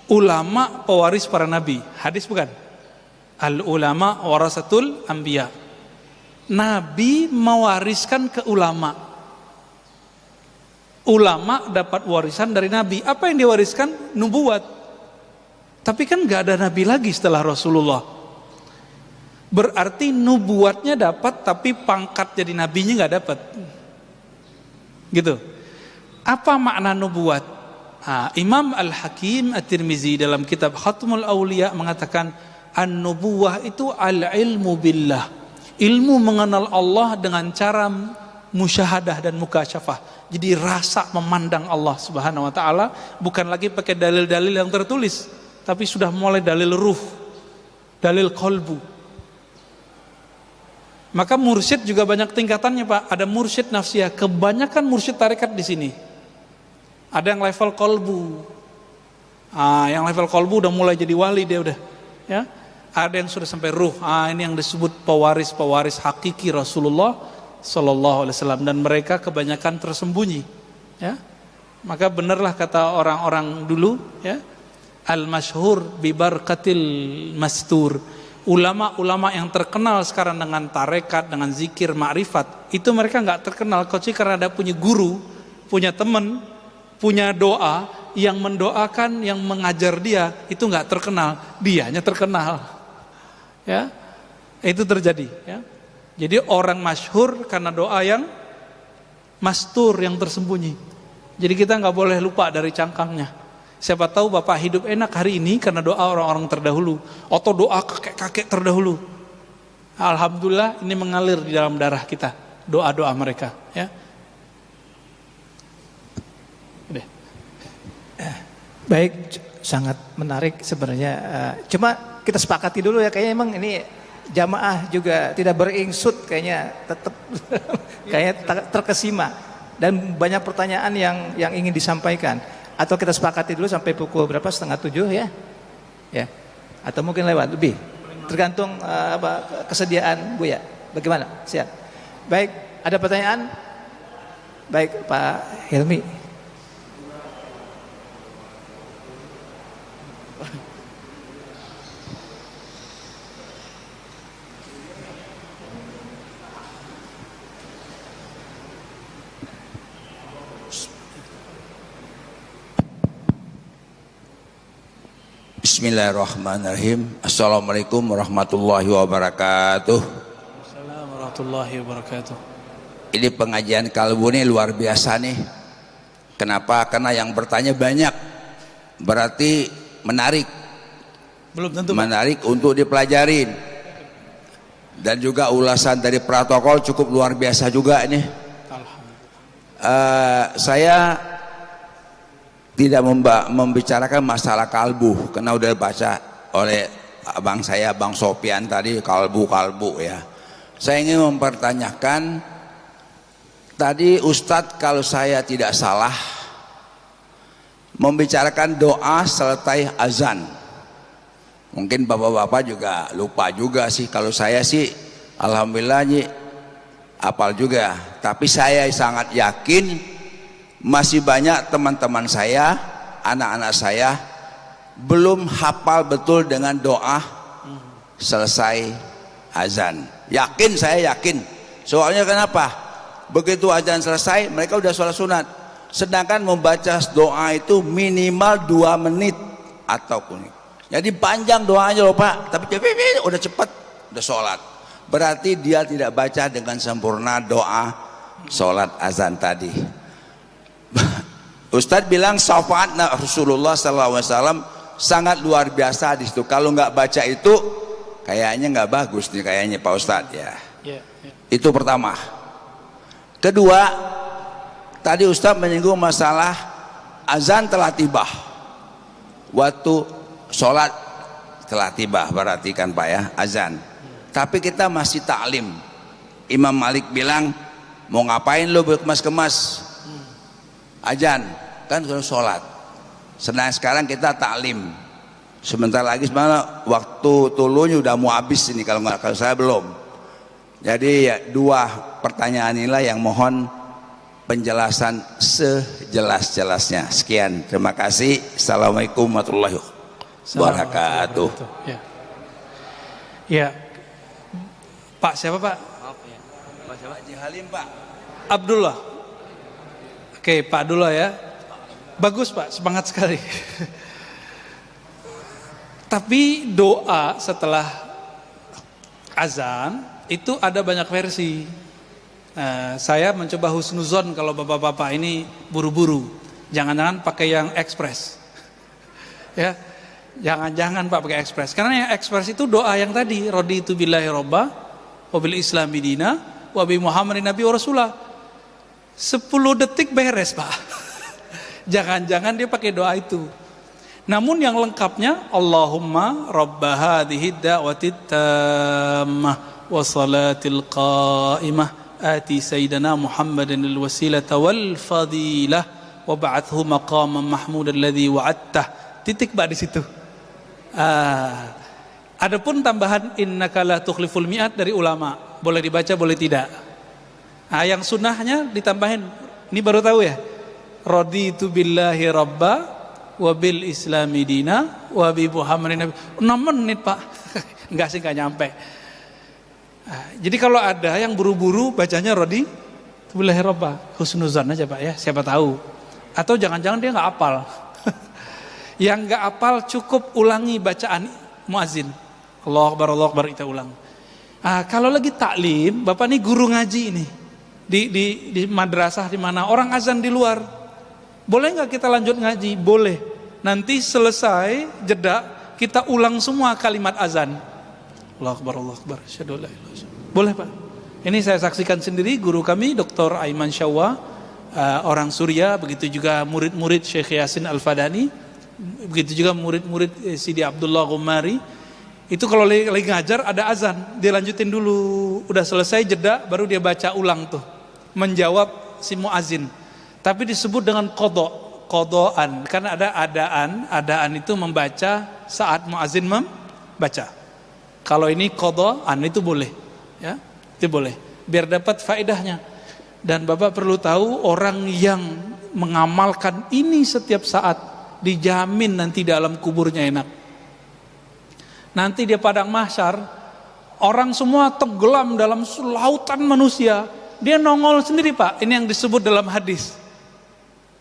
Ulama pewaris para nabi. Hadis bukan? Al ulama warasatul anbiya. Nabi mewariskan ke ulama. Ulama dapat warisan dari nabi. Apa yang diwariskan? Nubuat. Tapi kan gak ada nabi lagi setelah Rasulullah. Berarti nubuatnya dapat, tapi pangkat jadi nabinya gak dapat. Gitu. Apa makna nubuat? Imam Al-Hakim At-Tirmizi dalam kitab Khatmul Auliya mengatakan, an-nubuwah itu al-ilmu billah. Ilmu mengenal Allah dengan cara musyahadah dan mukasyafah. Jadi rasa memandang Allah Subhanahu wa taala bukan lagi pakai dalil-dalil yang tertulis, tapi sudah mulai dalil ruh, dalil kolbu. Maka mursyid juga banyak tingkatannya, Pak. Ada mursyid nafsiyah, kebanyakan mursyid tarekat di sini. Ada yang level kolbu. Yang level kolbu udah mulai jadi wali dia udah, ya. Ada yang sudah sampai ruh. Ini yang disebut pewaris-pewaris hakiki Rasulullah Sallallahu Alaihi Wasallam, dan mereka kebanyakan tersembunyi, ya. Maka benarlah kata orang-orang dulu, ya, al-masyhur bi barakatil mastur. Ulama-ulama yang terkenal sekarang dengan tarekat, dengan zikir, ma'rifat, itu mereka nggak terkenal kecuali karena ada punya guru, punya teman, punya doa yang mendoakan, yang mengajar dia, itu nggak terkenal, dianya terkenal, ya. Itu terjadi, ya. Jadi orang masyhur karena doa yang mastur, yang tersembunyi. Jadi kita nggak boleh lupa dari cangkangnya. Siapa tahu Bapak hidup enak hari ini karena doa orang-orang terdahulu, atau doa kakek-kakek terdahulu. Alhamdulillah ini mengalir di dalam darah kita, doa-doa mereka, ya. Baik, sangat menarik sebenarnya. Cuma kita sepakati dulu ya, kayaknya emang ini jamaah juga tidak beringsut, kayaknya tetap kayaknya terkesima dan banyak pertanyaan yang ingin disampaikan. Atau kita sepakati dulu sampai pukul berapa, 6:30 ya, ya. Atau mungkin lewat lebih, tergantung kesediaan Buya. Bagaimana? Siap. Baik, ada pertanyaan? Baik, Pak Hilmi. Bismillahirrahmanirrahim. Assalamualaikum warahmatullahi wabarakatuh. Assalamualaikum warahmatullahi wabarakatuh. Ini pengajian kalbu ini luar biasa nih. Kenapa? Karena yang bertanya banyak, berarti menarik. Belum tentu, menarik untuk dipelajarin. Dan juga ulasan dari protokol cukup luar biasa juga ini. Saya tidak membicarakan masalah kalbu karena udah baca oleh abang saya, Bang Sopian tadi, kalbu ya. Saya ingin mempertanyakan tadi Ustadz, kalau saya tidak salah, membicarakan doa selesai azan. Mungkin bapak-bapak juga lupa juga sih. Kalau saya sih alhamdulillah hafal juga, tapi saya sangat yakin masih banyak teman-teman saya, anak-anak saya belum hafal betul dengan doa selesai azan. Yakin, saya yakin. Soalnya kenapa? Begitu azan selesai mereka udah sholat sunat. Sedangkan membaca doa itu minimal 2 menit ataupun. Jadi panjang doanya loh Pak, tapi udah cepat, udah sholat. Berarti dia tidak baca dengan sempurna doa sholat azan tadi. Ustadz bilang syafaat Rasulullah SAW sangat luar biasa di situ. Kalau nggak baca itu kayaknya nggak bagus nih kayaknya Pak Ustadz ya. Itu pertama. Kedua, tadi Ustadz menyinggung masalah azan telah tiba. Waktu sholat telah tiba berarti kan Pak ya, azan. Tapi kita masih taklim. Imam Malik bilang, mau ngapain lo berkemas-kemas? Azan kan sudah sholat. Sekarang kita taklim. Sebentar lagi sebenarnya waktu tulunya udah mau habis ini, kalau saya belum. Jadi ya, 2 pertanyaan inilah yang mohon penjelasan sejelas-jelasnya. Sekian, terima kasih. Assalamualaikum warahmatullahi wabarakatuh. Ya, Pak siapa Pak? Pak siapa? Haji Halim Pak. Abdullah. Oke, Pak Abdullah ya. Bagus Pak, semangat sekali. Tapi doa setelah azan itu ada banyak versi. Saya mencoba husnuzon kalau bapak-bapak ini buru-buru. Jangan-jangan pakai yang ekspres. Ya, jangan-jangan Pak pakai ekspres. Karena yang ekspres itu doa yang tadi, raditu billahi robba wa bil islami dina wa bi muhammadin nabi wa rasulah. 10 detik beres Pak. Jangan-jangan dia pakai doa itu. Namun yang lengkapnya Allahumma rabba hadhihi da'wati tammah wa salatil qa'imah ati sayyidina Muhammadan al-wasilata wal fadilah wa ba'athu maqaman mahmudan alladhi wa'adtah. Titik Pak di situ. Adapun tambahan innaka la tukhliful mi'ad dari ulama, boleh dibaca boleh tidak. Yang sunnahnya ditambahin, ini baru tahu ya. Raditu billahi rabba wa bil islami dina wa bi Muhammadin nabi. 6 menit Pak. Enggak sih, enggak nyampe. Jadi kalau ada yang buru-buru bacanya raditu billahi rabba, husnuzan aja Pak ya, siapa tahu. Atau jangan-jangan dia enggak hafal. Yang enggak hafal cukup ulangi bacaan muazin. Allahu Akbar kita ulang. Kalau lagi taklim, Bapak nih guru ngaji ini di madrasah di mana orang azan di luar, boleh nggak kita lanjut ngaji? Boleh. Nanti selesai jeda kita ulang semua kalimat azan. Allahu Akbar. Asyhadu an la ilaha illallah. Boleh Pak. Ini saya saksikan sendiri guru kami Dr. Aiman Syawwa, orang Suriah, begitu juga murid-murid Syekh Yasin Al-Fadani, begitu juga murid-murid Sidi Abdullah Ghumari. Itu kalau lagi ngajar ada azan, dia lanjutin dulu, udah selesai jeda baru dia baca ulang tuh, menjawab si muazin. Tapi disebut dengan qodoan, karena ada adaan itu membaca saat muazin membaca. Kalau ini qodoan itu boleh, ya, itu boleh, biar dapat faedahnya. Dan Bapak perlu tahu orang yang mengamalkan ini setiap saat dijamin nanti dalam kuburnya enak. Nanti dia padang mahsyar, orang semua tenggelam dalam lautan manusia, dia nongol sendiri Pak. Ini yang disebut dalam hadis.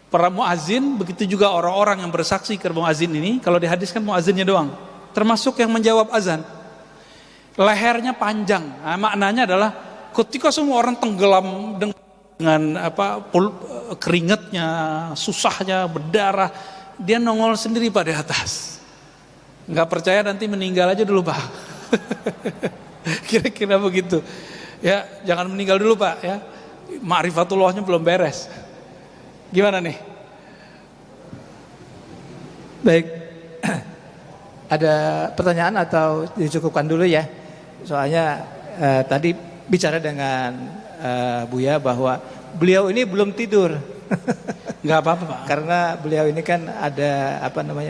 Para muazin, begitu juga orang-orang yang bersaksi ke muazin ini, kalau di hadis kan muazinnya doang, termasuk yang menjawab azan. Lehernya panjang. Maknanya adalah ketika semua orang tenggelam dengan keringatnya, susahnya, berdarah, dia nongol sendiri Pak di atas. Nggak percaya nanti meninggal aja dulu Pak. Kira-kira begitu. Ya, jangan meninggal dulu Pak ya. Ma'rifatullahnya belum beres. Gimana nih? Baik. Ada pertanyaan atau dicukupkan dulu ya? Soalnya tadi bicara dengan Buya bahwa beliau ini belum tidur. Nggak apa-apa Pak. Karena beliau ini kan ada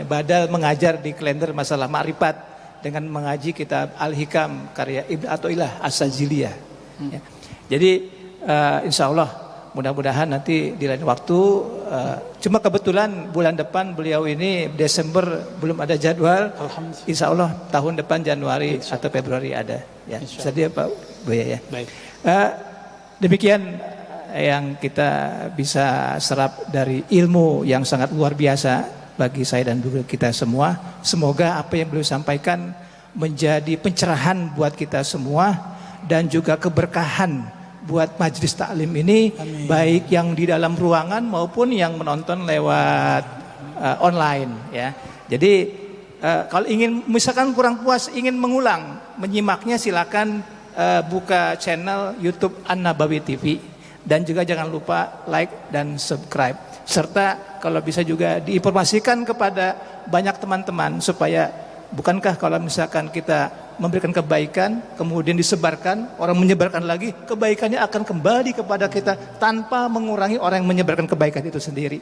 badal mengajar di kalender masalah ma'rifat dengan mengaji kitab Al-Hikam karya Ibnu Athaillah As-Sajiliyah. Ya. Jadi insya Allah mudah-mudahan nanti di lain waktu. Cuma kebetulan bulan depan beliau ini Desember belum ada jadwal. Insya Allah tahun depan Januari atau Februari ada. Ya, sedia Pak Buya ya. Baik. Demikian yang kita bisa serap dari ilmu yang sangat luar biasa bagi saya dan juga kita semua. Semoga apa yang beliau sampaikan menjadi pencerahan buat kita semua dan juga keberkahan buat majelis taklim ini. Amin. Baik yang di dalam ruangan maupun yang menonton lewat online ya. Jadi kalau ingin misalkan kurang puas ingin mengulang menyimaknya silakan buka channel YouTube An-Nabawi TV. Dan juga jangan lupa like dan subscribe. Serta kalau bisa juga diinformasikan kepada banyak teman-teman supaya bukankah kalau misalkan kita memberikan kebaikan kemudian disebarkan, orang menyebarkan lagi, kebaikannya akan kembali kepada kita tanpa mengurangi orang yang menyebarkan kebaikan itu sendiri.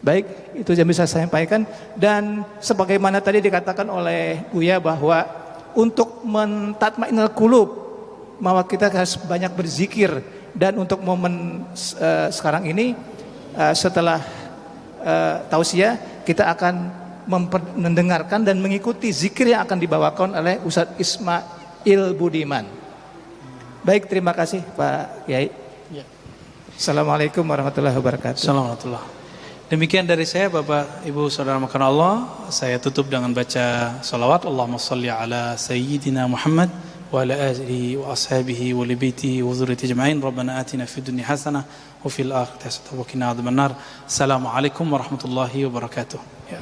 Baik, itu yang bisa saya sampaikan. Dan sebagaimana tadi dikatakan oleh Buya bahwa untuk mentatmainal qulub bahwa kita harus banyak berzikir. Dan untuk momen sekarang ini setelah tausiah kita akan mendengarkan dan mengikuti zikir yang akan dibawakan oleh Ustadz Ismail Budiman. Baik, terima kasih Pak Kiai. Ya. Assalamualaikum warahmatullahi wabarakatuh. Assalamualaikum. Demikian dari saya Bapak Ibu Saudara makan Allah. Saya tutup dengan baca salawat. Allahumma salli ala Sayyidina Muhammad wa ala alihi wa ashabihi wa li baitihi wa dzurriyyatihi ajma'in. Rabbana atina fid dunya hasanah wa fil akhirati hasanah wa qina adzabannar. Assalamualaikum warahmatullahi wabarakatuh. Ya.